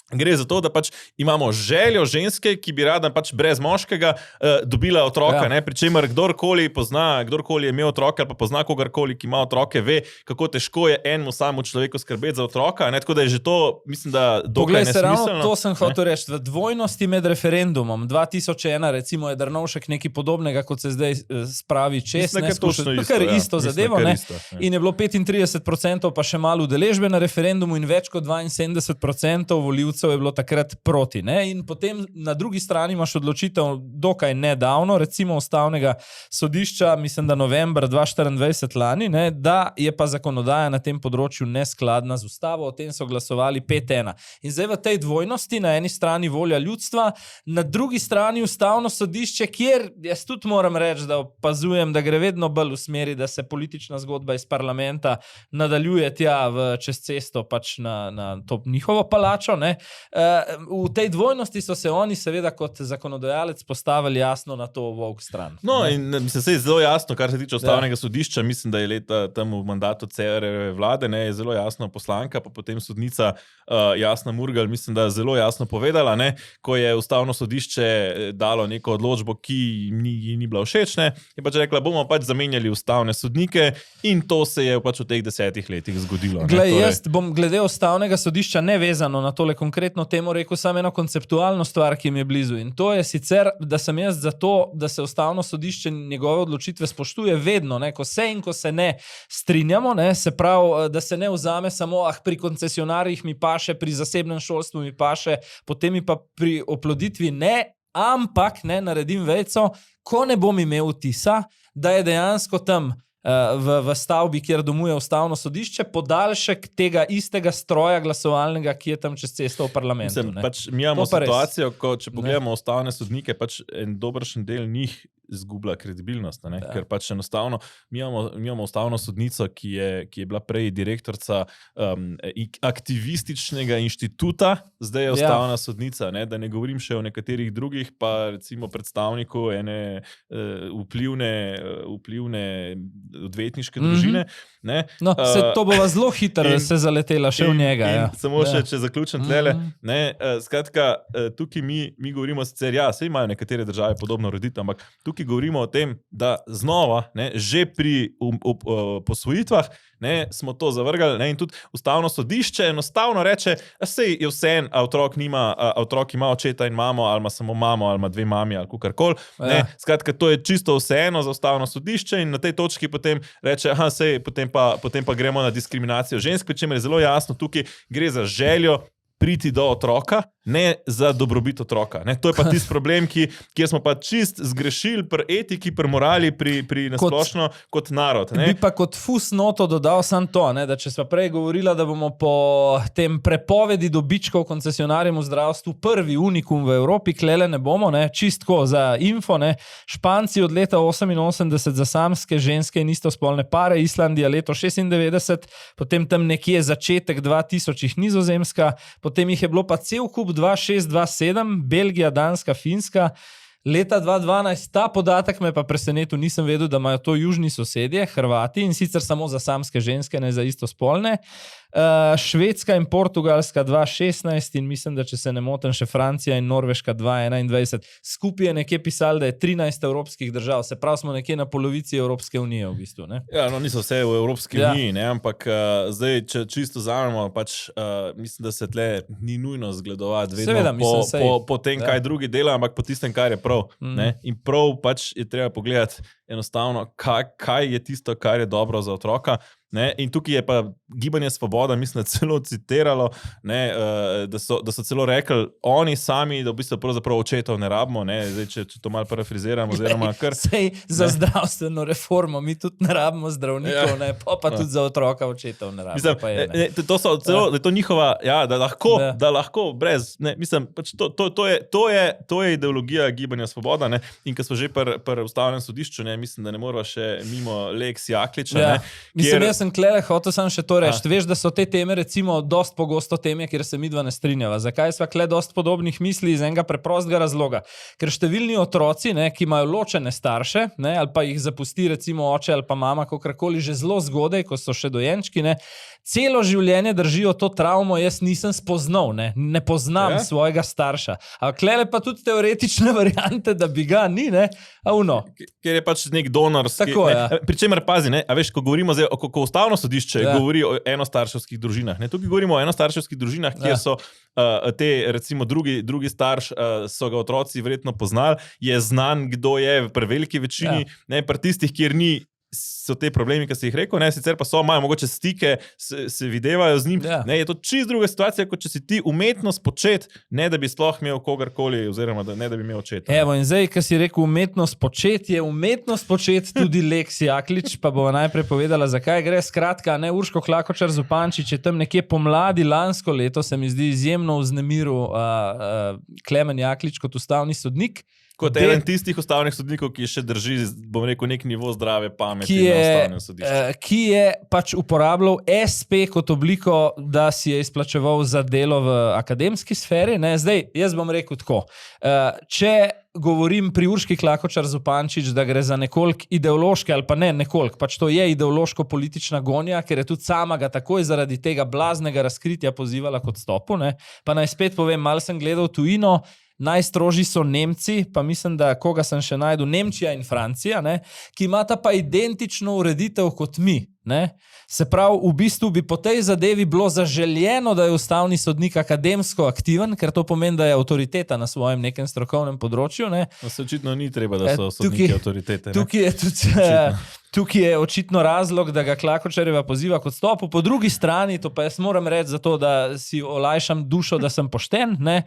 gre za to, da pač imamo željo ženske, ki bi rada pač brez moškega dobila otroka, ne? Pri čemer kdorkoli je imel otroka ali pa pozna kogarkoli, ki ima otroke, ve, kako težko je enemu samemu človeku skrbeti za otroka, ne? Tako da je že to, mislim, da dokaj nesmiselno. Ravno to sem hotel reči, v dvojnosti med referendumom 2001, recimo je Drnovšek nekaj podobnega, kot se zdaj spravi čez, isto zadevo, ne? In je bilo 35% pa še malo udeležbe na referendumu in več kot 72% volivcev je bilo takrat proti. Ne? In potem na drugi strani imaš odločitev dokaj nedavno, recimo Ustavnega sodišča, mislim, da novembra 2024 lani, ne, da je pa zakonodaja na tem področju neskladna z Ustavo, o tem so glasovali 5-1. In zdaj v tej dvojnosti, na eni strani volja ljudstva, na drugi strani Ustavno sodišče, kjer jaz tudi moram reči, da opazujem, da gre vedno bolj v smeri, da se politična zgodba iz parlamenta nadaljuje tja čez cesto pač na to njihovo palačo, ne. V tej dvojnosti so se oni seveda kot zakonodajalec postavili jasno na to volk stran. No, in mislim, se je zelo jasno, kar se tiče Ustavnega sodišča, mislim, da je leta tam v mandatu Cerarjeve vlade, ne, je zelo jasno poslanka, pa potem sodnica Jasna Murgel, mislim, da je zelo jasno povedala, ne, ko je Ustavno sodišče dalo neko odločbo, ki ni bila všeč, ne, je pač rekla, bomo pač zamenjali ustavne sodnike in to se je pač v teh 10 letih zgodilo. Glej, jaz bom glede Ustavnega sodišča nevezano na tole konkretno temo rekel samo eno konceptualno stvar, ki mi je blizu. In to je sicer, da sem jaz za to, da se Ustavno sodišče njegove odločitve spoštuje vedno, ne, ko se in ko se ne strinjamo, ne, se pravi, da se ne vzame samo, pri koncesionarjih mi paše, pri zasebnem šolstvu mi paše, potem mi pa pri oploditvi ne, ampak ne, naredim vejco, ko ne bom imel vtisa, da je dejansko tam v stavbi, kjer domuje Ustavno sodišče, podaljšek tega istega stroja glasovalnega, ki je tam čez cesto v parlamentu. Mislim, pač mi imamo situacijo, ko če pogledamo ustavne sodnike, pač en dobršen del njih izgublja kredibilnost, ne? Ker pač enostavno mi imamo ustavno sodnico, ki je bila prej direktorica aktivističnega inštituta, zdaj je ustavna sodnica, ne? Da ne govorim še o nekaterih drugih, pa recimo predstavniku ene vplivne odvetniške družine. Ne? No, to bova zelo hitro se zaletela še v njega. Samo še, če zaključim tlele, ne? Skratka, tukaj mi govorimo sicer, saj imajo nekatere države podobno ureditev, ampak tukaj govorimo o tem, da znova, ne, že pri posvojitvah, ne, smo to zavrgali, ne, in tudi Ustavno sodišče enostavno reče, sej je vseeno, otrok ima očeta in mamo, ali ima samo mamo, ali ima 2 mami, ali kakorkoli. Skratka, to je čisto vseeno za Ustavno sodišče in na tej točki potem reče, sej, potem pa gremo na diskriminacijo žensk, pri čemer je zelo jasno, tukaj gre za željo priti do otroka, ne za dobrobit otroka. Ne? To je pa tisti problem, kjer smo pa čist zgrešili pri etiki, pri morali, pri nasplošno kot narod. Ne? Bi pa kot fusnoto dodal samo to, ne? Da če sva prej govorila, da bomo po tem prepovedi dobičkov koncesionarjem v zdravstvu prvi unikum v Evropi, klele ne bomo, ne? Čistko za info, ne? Španci od leta 88 za samske, ženske in istospolne pare, Islandija leto 96, potem tam nekje začetek 2000 Nizozemska, potem jih je bilo pa cel kup 2006, 2007, Belgija, Danska, Finska, Leta 2012, ta podatek me pa presenetil, nisem vedel, da imajo to južni sosedje, Hrvati, in sicer samo za samske ženske, ne za istospolne. Švedska in Portugalska 2016 in mislim, da če se ne motim, še Francija in Norveška 2021. Skupaj je nekje pisali, da je 13 evropskih držav, se pravi, smo nekje na polovici Evropske unije v bistvu. Ne? Ja, no, niso vse v Evropski uniji, ne? Ampak zdaj, če čisto vzamemo, mislim, da se tle ni nujno zgledovati vedno Seveda, po tem, kaj drugi dela, ampak po tistem, kar je prav. Ne? In prav je treba pogledati enostavno, kaj je tisto, kar je dobro za otroka. Ne? In tukaj je pa Gibanje Svoboda, mislim, da celo citiralo, ne? Da so celo rekli, oni sami, da v bistvu pravzaprav očetov ne rabimo, ne? Zdaj, če to malo parafriziramo, oziroma kar... Sej za zdravstveno reformo, mi tudi ne rabimo zdravnikov, ne? Pa tudi za otroka očetov ne rabimo. Mislim, to so celo, da je to njihova, da lahko brez, ne? Mislim, to je ideologija Gibanja Svoboda, ne? In ko smo že pri Ustavnem sodišču, ne? Mislim, da ne moramo še mimo Lex Jakliča, ne? Mislim, jaz sem klele, hotel sem še to reči. Veš, da so te teme recimo dost pogosto teme, kjer se midva ne strinjava. Zakaj sva kle dost podobnih misli iz enega preprostega razloga? Ker številni otroci, ne, ki imajo ločene starše, ne, ali pa jih zapusti recimo oče ali pa mama, kakorkoli že zelo zgodaj, ko so še dojenčki, ne, celo življenje držijo to travmo, jaz nisem spoznal, ne poznam svojega starša. A klele pa tudi teoretične variante, da bi ga ni, ne, a uno. Ker je pač nek donorski. Tako, ja. Pričemer pazi, ne, a veš, ko govorimo zdaj, ko Ustavno sodišče govori o enostarševskih družinah, ne, tukaj govorimo o enostarševskih družinah, kjer so te, recimo, drugi starš, so ga otroci verjetno poznali, je znan, kdo je pri veliki večini, ne, pri tistih, kjer ni, so te problemi, ki si jih rekel, ne, sicer pa imajo mogoče stike, se videvajo z njim, ne, je to čist druga situacija, kot če si ti umetnost počet, ne da bi sploh imel kogarkoli, oziroma ne da bi imel očeta. Evo, in zdaj, ko si rekel umetnost počet, je umetnost počet tudi Lex Jaklič, pa bova najprej povedala, zakaj gre. Skratka, ne, Urško Klakočar Zupančič je tam nekje pomladi lansko leto, se mi zdi izjemno vznemiril Klemen Jaklič kot ustavni sodnik. Kot eden tistih ustavnih sodnikov, ki še drži, bom rekel, nek nivo zdrave pameti na ustavnem sodišču. Ki je pač uporabljal SP kot obliko, da si je izplačeval za delo v akademski sferi. Ne? Zdaj, jaz bom rekel tako. Če govorim pri Urški Klakočar Zupančič, da gre za nekoliko ideološke, ali pa ne nekoliko, pač to je ideološko-politična gonja, ker je tudi sama ga takoj zaradi tega blaznega razkritja pozivala k odstopu. Ne? Pa naj spet povem, malo sem gledal tujino, najstrožji so Nemci, pa mislim, da koga sem še najdel, Nemčija in Francija, ne, ki imata pa identično ureditev kot mi. Ne. Se pravi, v bistvu bi po tej zadevi bilo zaželjeno, da je ustavni sodnik akademsko aktiven, ker to pomeni, da je avtoriteta na svojem nekem strokovnem področju. Ne. No, se očitno ni treba, da so sodniki avtoritete. Tukaj je očitno razlog, da ga Klakočarjeva poziva k odstopu. Po drugi strani, to pa jaz moram reči zato, da si olajšam dušo, da sem pošten, ne,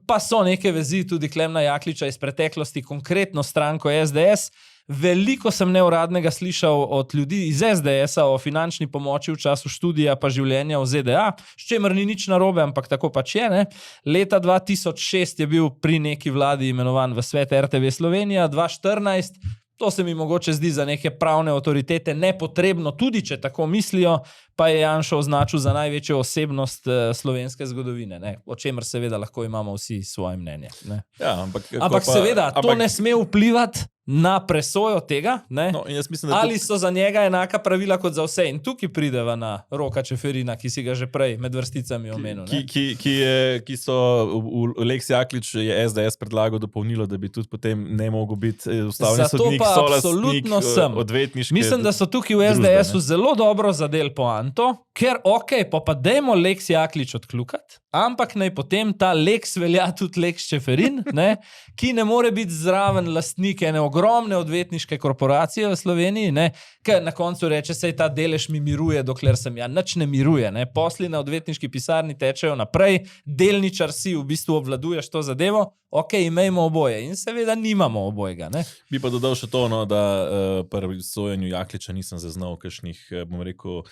pa so neke vezi tudi Klemna Jakliča iz preteklosti, konkretno stranko SDS. Veliko sem neuradnega slišal od ljudi iz SDS-a o finančni pomoči v času študija pa življenja v ZDA, s čemer ni nič narobe, ampak tako pač je. Ne? Leta 2006 je bil pri neki vladi imenovan v svet RTV Slovenija, 2014, to se mi mogoče zdi za neke pravne avtoritete nepotrebno, tudi če tako mislijo, pa je Janša označil za največjo osebnost slovenske zgodovine, ne? O čemer seveda lahko imamo vsi svoje mnenje. Ne? Ja, ampak seveda, to ne sme vplivati na presojo tega, ne? No, jaz mislim, da ali so za njega enaka pravila kot za vse. In tukaj prideva na Roka Čeferina, ki si ga že prej med vrsticami omenil. Ki so v Lex Jaklič je SDS predlagal dopolnilo, da bi tudi potem ne mogel biti ustavni sodnik, solastnik, odvetniške. Mislim, da so tukaj v SDS-u zelo dobro zadel poanto, ker pa dajmo Lex Jaklič odklukati, ampak naj potem ta Lex velja tudi Lex Čeferin, ne, ki ne more biti zraven lastnik ene ogromne odvetniške korporacije v Sloveniji, ne, ker na koncu reče, sej ta delež mi miruje, dokler sem ja, nič ne miruje, ne, posli na odvetniški pisarni tečejo naprej, delničar si v bistvu obvladuješ to zadevo, imejmo oboje in seveda nimamo obojega, ne. Bi pa dodal še to, no, da pri sojenju Jakliča nisem zaznal kakšnih, bom rekel,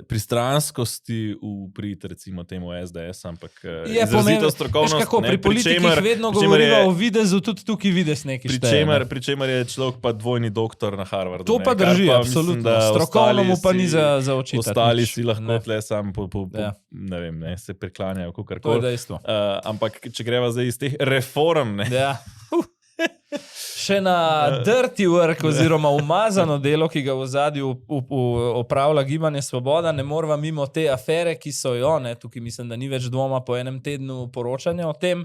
pristranskosti v prid recimo temu SDS, ampak izrazito strokovnost. Veš kako, pri politikih vedno govoriva o videzu, tudi tukaj vides neki šteje. Pri čemer je človek pa dvojni doktor na Harvardu. To pa drži, absolutno. Strokovno mu pa ni za očitati. Ostali si lahko tle sam ne vem, ne, se priklanjajo kakorkoli. To je dejstvo. Ampak če greva zdaj iz teh reform, ne. Ja. Še na dirty work oziroma umazano delo, ki ga v ozadju opravlja Gibanje Svoboda, ne morava mimo te afere, ki so jo, tukaj mislim, da ni več dvoma po enem tednu poročanja o tem,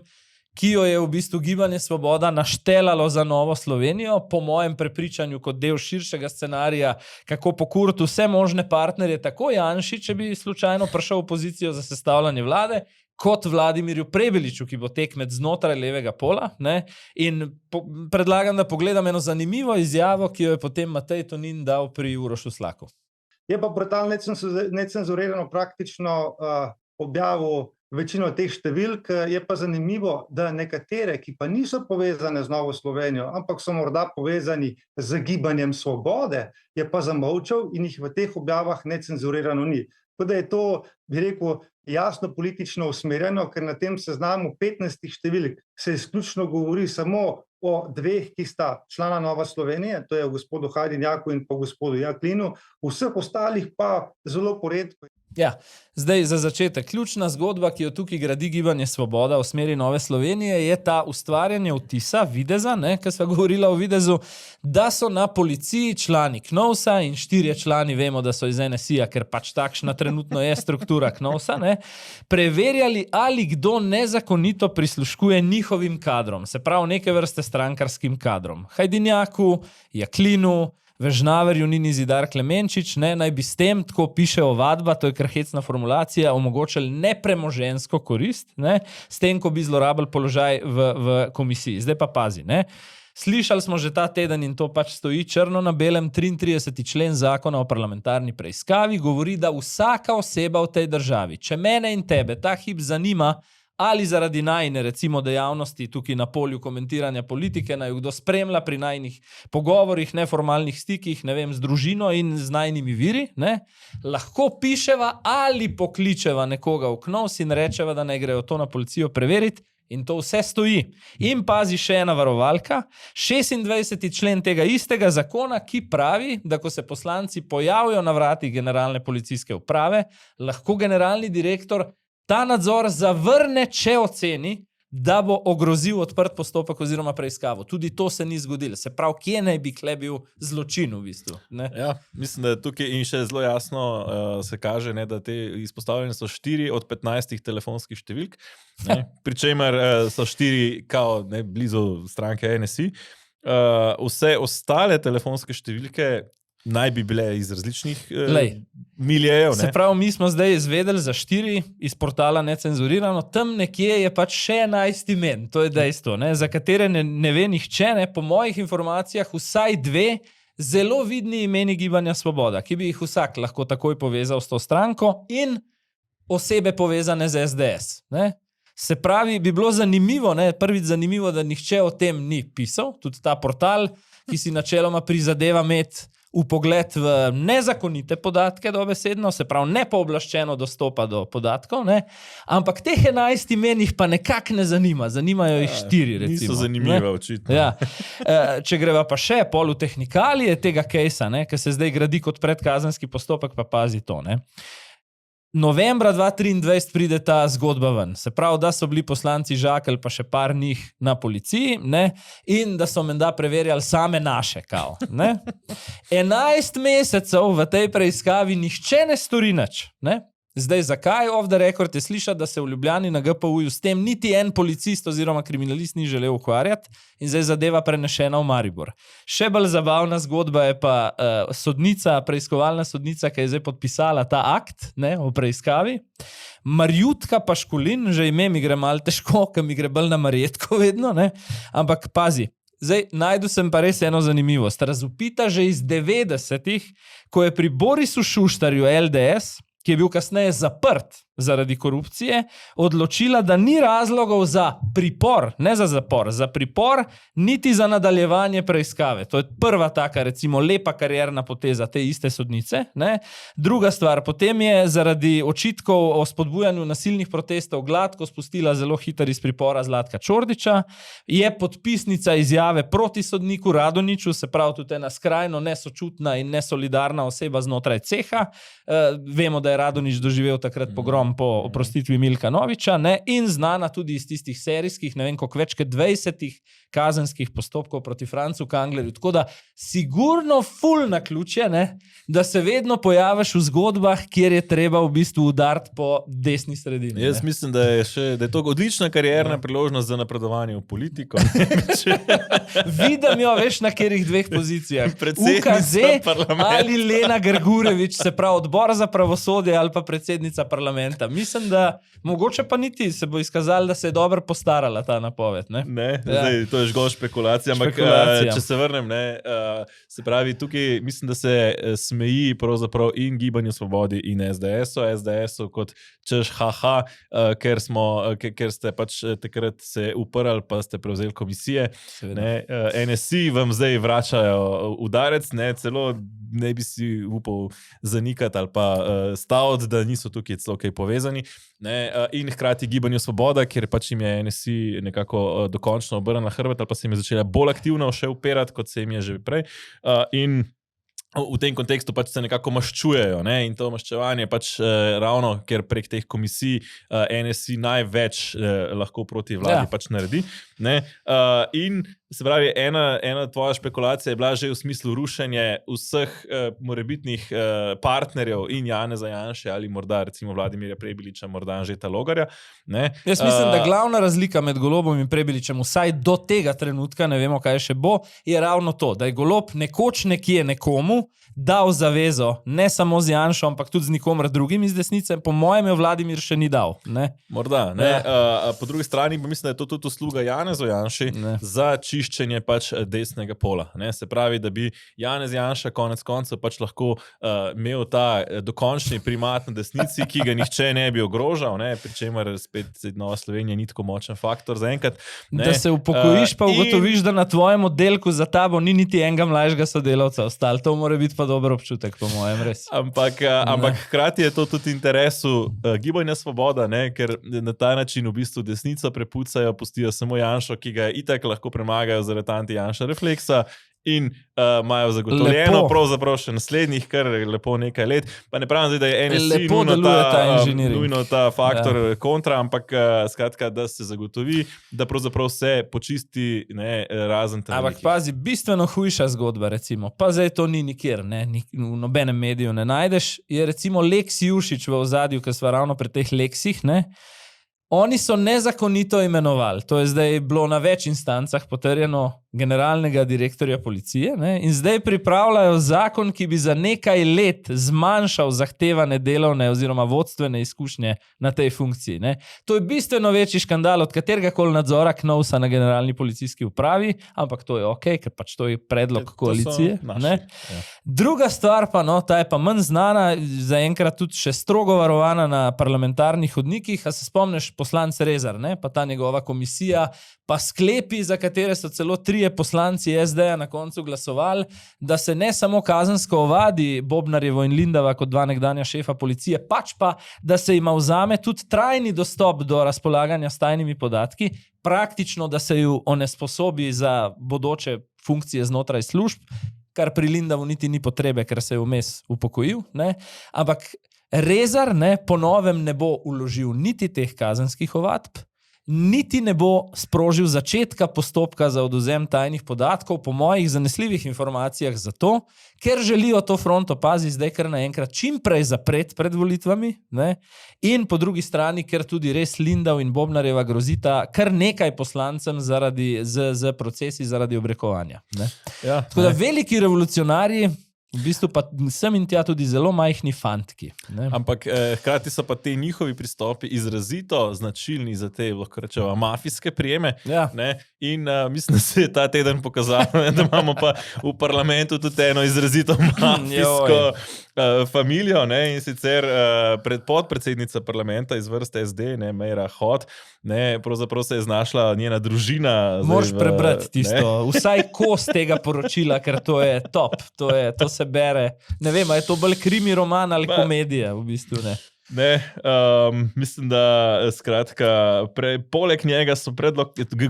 ki jo je v bistvu Gibanje Svoboda naštelalo za Novo Slovenijo, po mojem prepričanju kot del širšega scenarija, kako pokuriti vse možne partnerje, tako Janši, če bi slučajno prišel v pozicijo za sestavljanje vlade, kot Vladimirju Prebiliču, ki bo tekmec znotraj levega pola. In predlagam, da pogledam eno zanimivo izjavo, ki jo je potem Matej Tonin dal pri Urošu Slaku. Je pa portal necenzurirano praktično objavil večino teh številk. Je pa zanimivo, da nekatere, ki pa niso povezane z Novo Slovenijo, ampak so morda povezani z Gibanjem Svobode, je pa zamolčal in jih v teh objavah necenzurirano ni. Tako da je to, bi rekel, jasno politično usmerjeno, ker na tem seznamu 15 številk se izključno govori samo o dveh, ki sta člana Nova Slovenije, to je o gospodu Hajdinjaku in pa gospodu Jaklinu, vseh ostalih pa zelo poredko. Ja, zdaj za začetek. Ključna zgodba, ki jo tukaj gradi Gibanje Svoboda v smeri Nove Slovenije, je ta ustvarjanje vtisa, videza, ki sva govorila o videzu, da so na policiji člani KNOVS-a in 4 člani, vemo, da so iz NSI-ja, ker pač takšna trenutno je struktura KNOVS-a, preverjali, ali kdo nezakonito prisluškuje njihovim kadrom, se pravi neke vrste strankarskim kadrom. Hajdinjaku, Jaklinu, Vežnaverju, Nini Zidar Klemenčič, naj bi s tem, tako piše ovadba, to je kar hecna formulacija, omogočili nepremoženjsko korist, s tem, ko bi zlorabili položaj v komisiji. Zdaj pa pazi, Slišali smo že ta teden in to pač stoji črno na belem, 33. člen zakona o parlamentarni preiskavi govori, da vsaka oseba v tej državi, če mene in tebe ta hip zanima, ali zaradi najne, recimo, dejavnosti tukaj na polju komentiranja politike, naj kdo spremlja pri najnih pogovorih, neformalnih stikih, z družino in z najnimi viri, lahko piševa ali pokličeva nekoga v KNOVS in rečeva, da naj grejo to na policijo preveriti, in to vse stoji. In pazi še ena varovalka, 26. člen tega istega zakona, ki pravi, da ko se poslanci pojavijo na vratih generalne policijske uprave, lahko generalni direktor ta nadzor zavrne, če oceni, da bo ogrozil odprt postopek oziroma preiskavo. Tudi to se ni zgodilo. Se pravi, kje naj bi kle bil zločin v bistvu? Ja, mislim, da tukaj in še zelo jasno se kaže, da te izpostavljene so 4 od 15 telefonskih številk, pri čemer so 4 kao blizu stranke NSI. Vse ostale telefonske številke naj bi bile iz različnih miljejev. Se pravi, mi smo zdaj izvedeli za 4 iz portala Necenzurirano, tam nekje je pač še 11 imen, to je dejstvo, za katere ne ve nihče, po mojih informacijah vsaj 2 zelo vidni imeni Gibanja Svoboda, ki bi jih vsak lahko takoj povezal s to stranko in osebe povezane z SDS. Se pravi, bi bilo zanimivo, prvič zanimivo, da nihče o tem ni pisal, tudi ta portal, ki si načeloma prizadeva imeti vpogled v nezakonite podatke dobesedno, se pravi nepooblaščeno dostopa do podatkov, ampak teh 11 imen jih pa nekako ne zanima, zanimajo jih 4 recimo. Niso zanimive očitno. Ja. Če greva pa še pol v tehnikalije tega kejsa, ki se zdaj gradi kot predkazenski postopek, pa pazi to. Novembra 2023 pride ta zgodba ven. Se pravi, da so bili poslanci Žakelj pa še par njih na policiji, in da so menda preverjali same naše, kao. 11 mesecev v tej preiskavi nihče ne stori nič. Zdaj, zakaj off the record je slišati, da se v Ljubljani na GPU-ju s tem niti en policist oziroma kriminalist ni želel ukvarjati in zdaj zadeva prenešena v Maribor. Še bolj zabavna zgodba je pa sodnica, preiskovalna sodnica, ki je zdaj podpisala ta akt o preiskavi. Marjutka Paškulin, že ime mi gre malo težko, ker mi gre bolj na Marjetko vedno, ampak pazi. Zdaj, najdu sem pa res eno zanimivost. Razvpita že iz 90-ih, ko je pri Borisu Šuštarju LDS, ki je bil kasneje zaprt zaradi korupcije, odločila, da ni razlogov za pripor, ne za zapor, za pripor, niti za nadaljevanje preiskave. To je prva taka, recimo, lepa karierna poteza te iste sodnice. Druga stvar, potem je zaradi očitkov o spodbujanju nasilnih protestov gladko spustila zelo hiter iz pripora Zlatka Čordiča, je podpisnica izjave proti sodniku Radoniču, se pravi tudi ena skrajno nesočutna in nesolidarna oseba znotraj ceha. Vemo, da je Radonič doživel takrat pogrom uporom po oprostitvi Milka Noviča, ne, in znana tudi iz tistih serijskih, ne vem, koliko več kot 20 kazenskih postopkov proti Francu Kanglerju. Tako da sigurno ful naključje, ne, da se vedno pojaviš v zgodbah, kjer je treba v bistvu udariti po desni sredini. Jaz mislim, da je to odlična karierna priložnost za napredovanje v politiko. Vidim jo, veš, na katerih dveh pozicijah. UKZ ali Lena Grgurevič, se pravi odbor za pravosodje ali pa predsednica parlamenta. Mislim, da mogoče pa niti se bo izkazalo, da se je dobro postarala ta napoved. Ne, zdaj, to je žgolj špekulacija, ampak če se vrnem, se pravi, tukaj mislim, da se smeji pravzaprav in Gibanju Svobodi in SDS-u kot češ haha, ker ste pač takrat se uprali, pa ste prevzeli komisije. NSI vam zdaj vračajo udarec, celo ne bi si upal zanikati ali pa staviti, da niso tukaj celo kaj povezani. In hkrati Gibanju Svoboda, kjer pač jim je NSI nekako dokončno obrnila hrbet ali pa se jim je začela bolj aktivno še upirati, kot se jim je že prej. In v tem kontekstu pač se nekako maščujejo, in to maščevanje pač ravno, ker prek teh komisij NSI največ lahko proti vladi pač naredi. In se pravi, ena tvoja špekulacija je bila že v smislu rušenje vseh morebitnih partnerjev in Janeza Janše ali morda recimo Vladimirja Prebiliča, morda Anžeta Logarja. Jaz mislim, da glavna razlika med Golobom in Prebiličem, vsaj do tega trenutka, ne vemo, kaj še bo, je ravno to, da je Golob nekoč nekje nekomu dal zavezo, ne samo z Janšo, ampak tudi z nikomer drugim iz desnice, po mojem je Vladimir še ni dal. Morda, po drugi strani pa mislim, da je to tudi usluga Janezu Janši za čiščenje pač desnega pola. Se pravi, da bi Janez Janša konec koncev pač lahko imel ta dokončni primat na desnici, ki ga nihče ne bi ogrožal, pri čemer spet Nova Slovenija ni tako močen faktor zaenkrat. Da se upokojiš, pa ugotoviš, da na tvojem oddelku za tabo ni niti enega mlajšega sodelavca ostal. To mora biti pa dober občutek, po mojem, res. Ampak hkrati je to tudi interesu Gibanja Svoboda, ker na ta način v bistvu desnico prepucajo, pustijo samo Janšo, ki ga itak lahko premagajo zaradi anti-Janša refleksa in imajo zagotovljeno pravzaprav še naslednjih kar lepo nekaj let. Pa ne pravim zdaj, da je NSI nujno ta faktor kontra, ampak skratka, da se zagotovi, da pravzaprav se počisti razen tam. Ampak pazi, bistveno hujša zgodba, recimo, pa zdaj to ni nikjer, v nobenem mediju ne najdeš, je recimo Lex Jušić v ozadju, ker sva ravno pri teh Lexih, oni so nezakonito imenovali, to je zdaj bilo na več instancah potrjeno, generalnega direktorja policije, in zdaj pripravljajo zakon, ki bi za nekaj let zmanjšal zahtevane delovne oziroma vodstvene izkušnje na tej funkciji. To je bistveno večji škandal od katerega koli nadzora KNOVS-a na generalni policijski upravi, ampak to je okej, ker pač to je predlog koalicije. Druga stvar pa, ta je pa manj znana, zaenkrat tudi še strogo varovana na parlamentarnih hodnikih, a se spomniš poslanec Rezar, pa ta njegova komisija, pa sklepi, za katere so celo 3 poslanci SD-ja na koncu glasovali, da se ne samo kazensko ovadi Bobnarjevo in Lindava kot 2 nekdanja šefa policije, pač pa, da se jima vzame tudi trajni dostop do razpolaganja s tajnimi podatki, praktično, da se ju onesposobi za bodoče funkcije znotraj služb, kar pri Lindavu niti ni potrebe, ker se je vmes upokojil. Ampak Rezar po novem ne bo vložil niti teh kazenskih ovadb, niti ne bo sprožil začetka postopka za odvzem tajnih podatkov po mojih zanesljivih informacijah zato, ker želijo to fronto, pazi, zdaj kar naenkrat čim prej zapreti pred volitvami, in po drugi strani, ker tudi res Lindav in Bobnarjeva grozita kar nekaj poslancem z procesi zaradi obrekovanja. Tako da veliki revolucionarji, v bistvu pa sem in tja tudi zelo majhni fantki. Ampak hkrati so pa te njihovi pristopi izrazito značilni za te, lahko rečeva, mafijske prijeme. In mislim, da se je ta teden pokazalo, da imamo pa v parlamentu tudi eno izrazito mafijsko familijo, in sicer podpredsednica parlamenta iz vrste SD, Meira Hot, pravzaprav se je znašla njena družina. Moraš prebrati tisto, vsaj kos tega poročila, ker to je top, to se bere. Ne vem, je to bolj krimi roman ali komedija, v bistvu ne. Mislim, da skratka, poleg njega so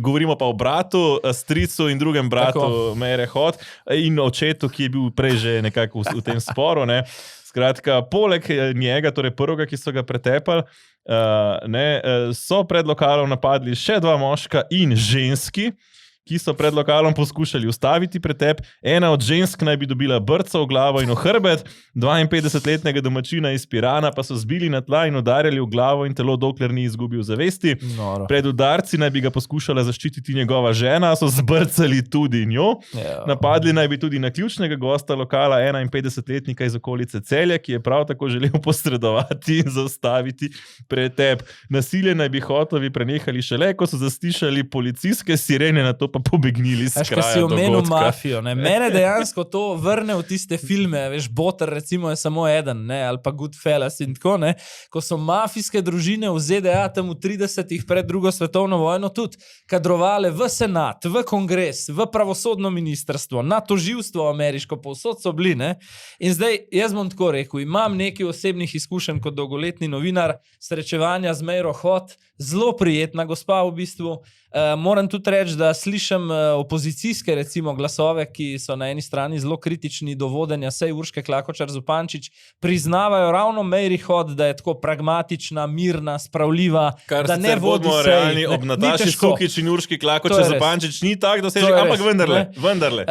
govorimo pa o bratu, stricu in drugem bratu Meire Hot in očetu, ki je bil prej že nekako v tem sporu. Ne. Skratka, poleg njega, torej prvega, ki so ga pretepali, so pred lokalom napadli še 2 moška in ženski, ki so pred lokalom poskušali ustaviti pretep. Ena od žensk naj bi dobila brco v glavo in v hrbet, 52-letnega domačina iz Pirana pa so zbili na tla in udarjali v glavo in telo, dokler ni izgubil zavesti. Noro. Pred udarci naj bi ga poskušala zaščititi njegova žena, so zbrcali tudi njo. Napadli naj bi tudi na ključnega gosta lokala, 51-letnika iz okolice Celja, ki je prav tako želel posredovati in zaustaviti pretep. Nasilje naj bi Hotovi prenehali šele, ko so zaslišali policijske sirene, na to pa pobegnili s kraja si omenil dogodka. mafijo, ne? Mene dejansko to vrne v tiste filme, veš, Boter recimo je samo eden, ne? Ali pa Goodfellas in tako, ne? Ko so mafijske družine v ZDA tam v 30-ih pred drugo svetovno vojno tudi kadrovale v senat, v kongres, v pravosodno ministrstvo, na tožilstvo ameriško, povsod so bili, ne? In zdaj, jaz bom tako rekel, imam nekaj osebnih izkušenj kot dolgoletni novinar, srečevanja z Meiro Hot, zelo prijetna gospa v bistvu. Moram tudi reči, da slišim opozicijske recimo glasove, ki so na eni strani zelo kritični do vodenja sej Urške Klakočar Zupančič, priznavajo ravno Meiri Hot, da je tako pragmatična, mirna, spravljiva, Kar da ne vodi sej. Realni, ob Nataši Sukič in Urški Klakočar Zupančič ni tako, da se že, ampak vendarle.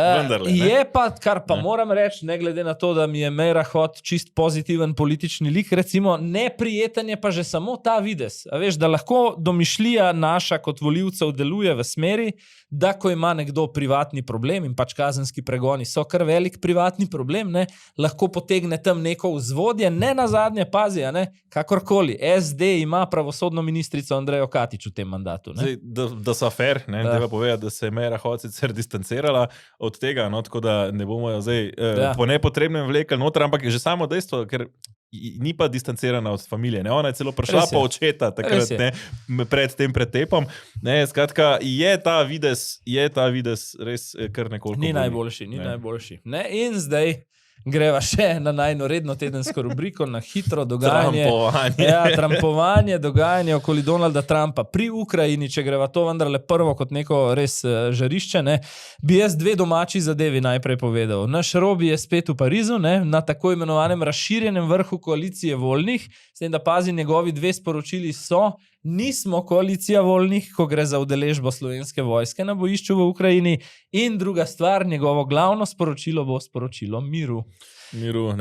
Je pa, kar pa moram reči, ne glede na to, da mi je Meira Hot čist pozitiven politični lik, recimo neprijeten je pa že samo ta videz. A veš, da lahko domišljija naša kot volivcev deluje v smeri, da ko ima nekdo privatni problem in pač kazenski pregoni so kar velik privatni problem, ne, lahko potegne tam neko vzvodje, ne nazadnje pazi, ne, kakorkoli. SD ima pravosodno ministrico Andrejo Katič v tem mandatu. Ne. Zdaj, da so fair, ne, treba povedati, da se je Meira Hot sicer distancirala od tega, no, tako da ne bomo jo zdaj po nepotrebnem vlekli noter, ampak je že samo dejstvo, ker ni pa distancirana od familije. Ne? Ona je celo prišla po očeta takrat, ne, pred tem pretepom. Ne, skratka, je ta videz res kar nekoliko Ni najboljši. Ne? In zdaj greva še na najno redno tedensko rubriko, na hitro dogajanje. Trampovanje, dogajanje okoli Donalda Trumpa pri Ukrajini, če greva to vendarle prvo kot neko res žarišče, ne, bi jaz 2 domači zadevi najprej povedal. Naš Robi je spet v Parizu, ne, na tako imenovanem razširjenem vrhu koalicije voljnih, s tem, da pazi, njegovi 2 sporočili so: nismo koalicija voljnih, ko gre za udeležbo Slovenske vojske na bojišču v Ukrajini, in druga stvar, njegovo glavno sporočilo bo sporočilo miru.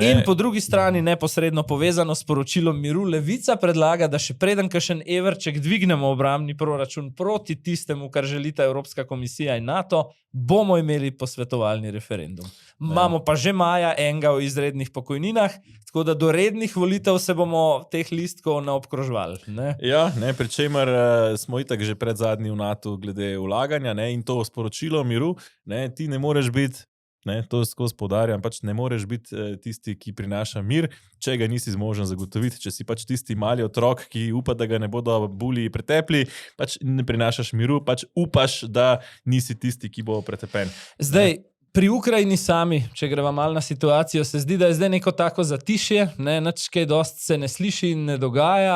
In po drugi strani, neposredno povezano s poročilom miru, Levica predlaga, da še preden kakšen evrček dvignemo obrambni proračun proti tistemu, kar želita Evropska komisija in NATO, bomo imeli posvetovalni referendum. Imamo pa že maja enega o izrednih pokojninah, tako da do rednih volitev se bomo teh listkov naobkrožvali. Ne? Ja, ne, pri čemer smo itak že pred zadnji v NATO glede vlaganja, ne, in to sporočilo miru, ne, ti ne moreš biti, ne, to skozi poudarjam, pač ne moreš biti tisti, ki prinaša mir, če ga nisi zmožen zagotoviti. Če si pač tisti mali otrok, ki upa, da ga ne bodo buli pretepli, pač ne prinašaš miru, pač upaš, da nisi tisti, ki bo pretepen. Zdaj, pri Ukrajini sami, če greva malo na situacijo, se zdi, da je zdaj neko tako zatišje, ne, nič kaj dost se ne sliši in ne dogaja.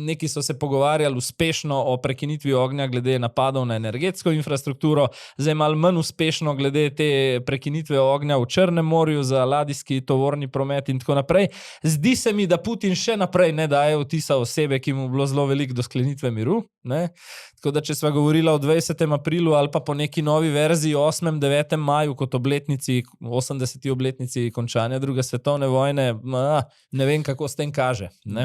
Neki so se pogovarjali uspešno o prekinitvi ognja glede napadov na energetsko infrastrukturo, zdaj malo manj uspešno glede te prekinitve ognja v Črnem morju za ladijski tovorni promet in tako naprej. Zdi se mi, da Putin še naprej ne daje vtisa osebe, ki mu bilo zelo veliko do sklenitve miru. Ne? Tako da, če sva govorila o 20. aprilu ali pa po neki novi verziji 8. 9. maju kot obletnici, 80. obletnici končanja druge svetovne vojne, ne vem, kako s tem kaže. Ne?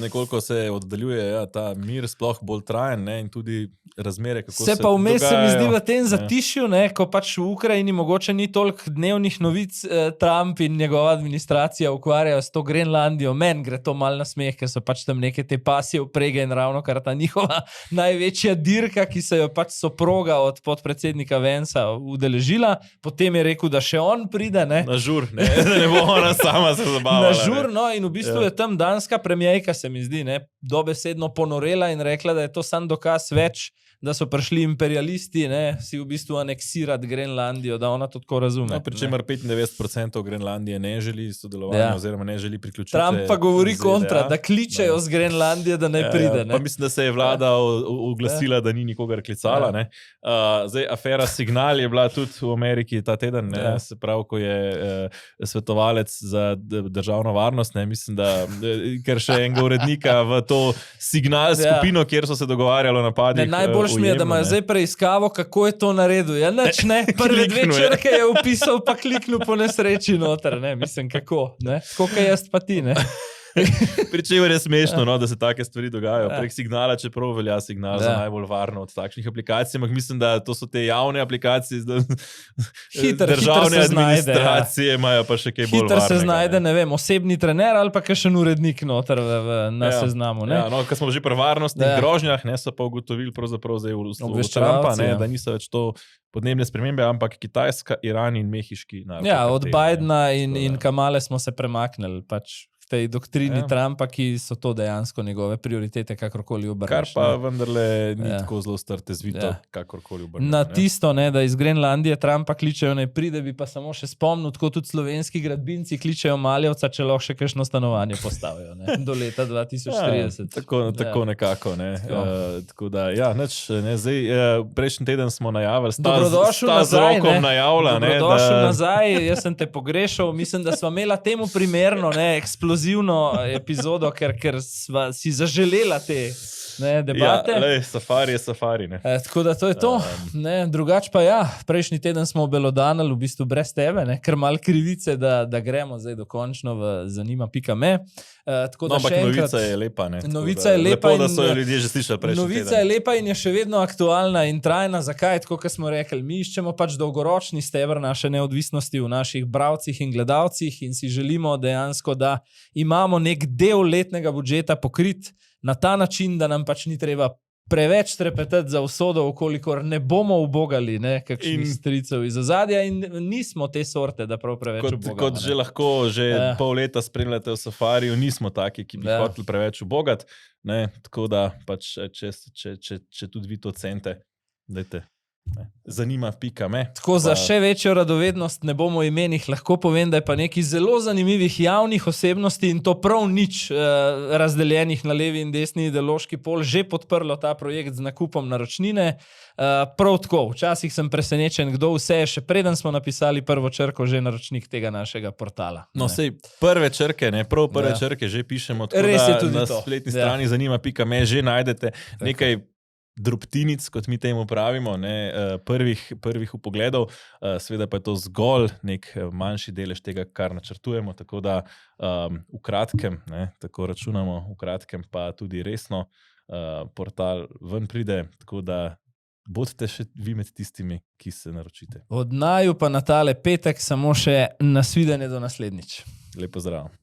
Nekoliko se oddaljuje ta mir, sploh bolj trajen, ne, in tudi razmere, kako se pa vmes dogajajo. Se mi zdi v tem zatišju, ne, ko pač v Ukrajini mogoče ni toliko dnevnih novic, Trump in njegova administracija ukvarjajo s to Grenlandijo. Meni gre to malo na smeh, ker so pač tam neke te pasje vprege in ravno kar ta njihova največja dirka, ki se jo pač soproga od podpredsednika Vensa udeležila. Potem je rekel, da še on pride, ne? Na žur, ne, da ne bo ona sama se zabavala. Na žur, no, in v bistvu je tam danska premijejka, se mi zdi, ne, dobesedno ponorela in rekla, da je to sam dokaz več da so prišli imperialisti, ne, si v bistvu aneksirati Grenlandijo, da ona to tako razume. No, pri čemer 95% Grenlandije ne želi sodelovanja oziroma ne želi priključiti. Trump pa govori kontra, da kličejo z Grenlandije, da ne pride. Ne? Pa mislim, da se je vlada oglasila, da ni nikogar klicala. Ne? Zdaj, afera Signal je bila tudi v Ameriki ta teden, ne? Se pravi, ko je svetovalec za državno varnost, ne? Mislim, da ker še enega urednika v to Signal skupino, kjer so se dogovarjali o napadih. Najboljš mi je, da imajo zdaj preiskavo, kako je to naredil. Ja, nič, ne, prve dve črke je upisal, pa kliknil po nesreči noter, ne, mislim, kako, ne, koliko jaz pa ti, ne. Pričemer je smešno, no, da se take stvari dogajajo. Prek Signala, čeprav velja Signal za najbolj varno od takšnih aplikacij, ampak mislim, da to so te javne aplikacije, državne administracije imajo pa še kaj bolj varnega. Hitro se znajde, ne vem, osebni trener ali pa kakšen urednik noter na seznamu. Ne? Ja, no, ko smo že pri varnostnih grožnjah, ne, so pa ugotovili pravzaprav zdaj v Trumpa, ne, da niso več to podnebne spremembe, ampak Kitajska, Iran in mehiški narod. Ja, od Bidena in Kamale smo se premaknili, pač tej doktrini Trumpa, ki so to dejansko njegove prioritete, kakorkoli obrneš. Kar pa vendarle ni tako zelo strtezvito, kakorkoli obrneš. Na tisto, ne, da iz Grenlandije Trumpa kličejo ne pride, bi pa samo še spomnil, tako tudi slovenski gradbinci kličejo Maljevca, če lahko še kakšno stanovanje postavijo, ne, do leta 2030. Tako nekako, ne. Tako da, ja, nič, ne, zdaj, prejšnji teden smo najavili, sta z rokom najavila, ne. Dobrodošel nazaj, jaz sem te pogrešal, mislim, da sva imela temu primerno, ne, eksplozivno epizodo, ker sva si zaželela te debate. Ja, lej, safari je safari, ne. Tako da to je to. Drugač pa ja, prejšnji teden smo obelodanili v bistvu brez tebe, ne, ker malo krivice, da gremo zdaj dokončno v zanima.me. No, ampak novica je lepa, ne. Novica je lepa. Lepo, da so jo ljudje že slišali prejšnji teden. Novica je lepa in je še vedno aktualna in trajna. Zakaj? Tako, kot smo rekli, mi iščemo pač dolgoročni steber naše neodvisnosti v naših bralcih in gledalcih in si želimo dejansko, da imamo nek del letnega budžeta pokrit na ta način, da nam pač ni treba preveč trepetati za usodo, okolikor ne bomo ubogali kakšnih stricev iz ozadja in nismo te sorte, da prav preveč ubogamo. Kot že lahko pol leta spremljate v Safariju, nismo taki, ki bi hoteli preveč ubogati, ne, tako da pač, če tudi vi to cenite, dajte. Zanima.me. Tako za še večjo radovednost ne bomo imenih, lahko povem, da je pa nekaj zelo zanimivih javnih osebnosti in to prav nič razdeljenih na levi in desni ideološki pol že podprlo ta projekt z nakupom naročnine. Prav tako, včasih sem presenečen, kdo vse je še preden smo napisali prvo črko že naročnik tega našega portala. No, sej prve črke, ne, prav prve črke že pišemo, tako da na spletni strani zanima.me že najdete nekaj drobtinic, kot mi temu pravimo, ne, prvih vpogledov, seveda pa je to zgolj nek manjši delež tega, kar načrtujemo, tako da v kratkem, ne, tako računamo, v kratkem pa tudi resno portal ven pride, tako da bodite še vi med tistimi, ki se naročite. Od naju pa na tale petek samo še nasvidenje do naslednjič. Lep pozdrav.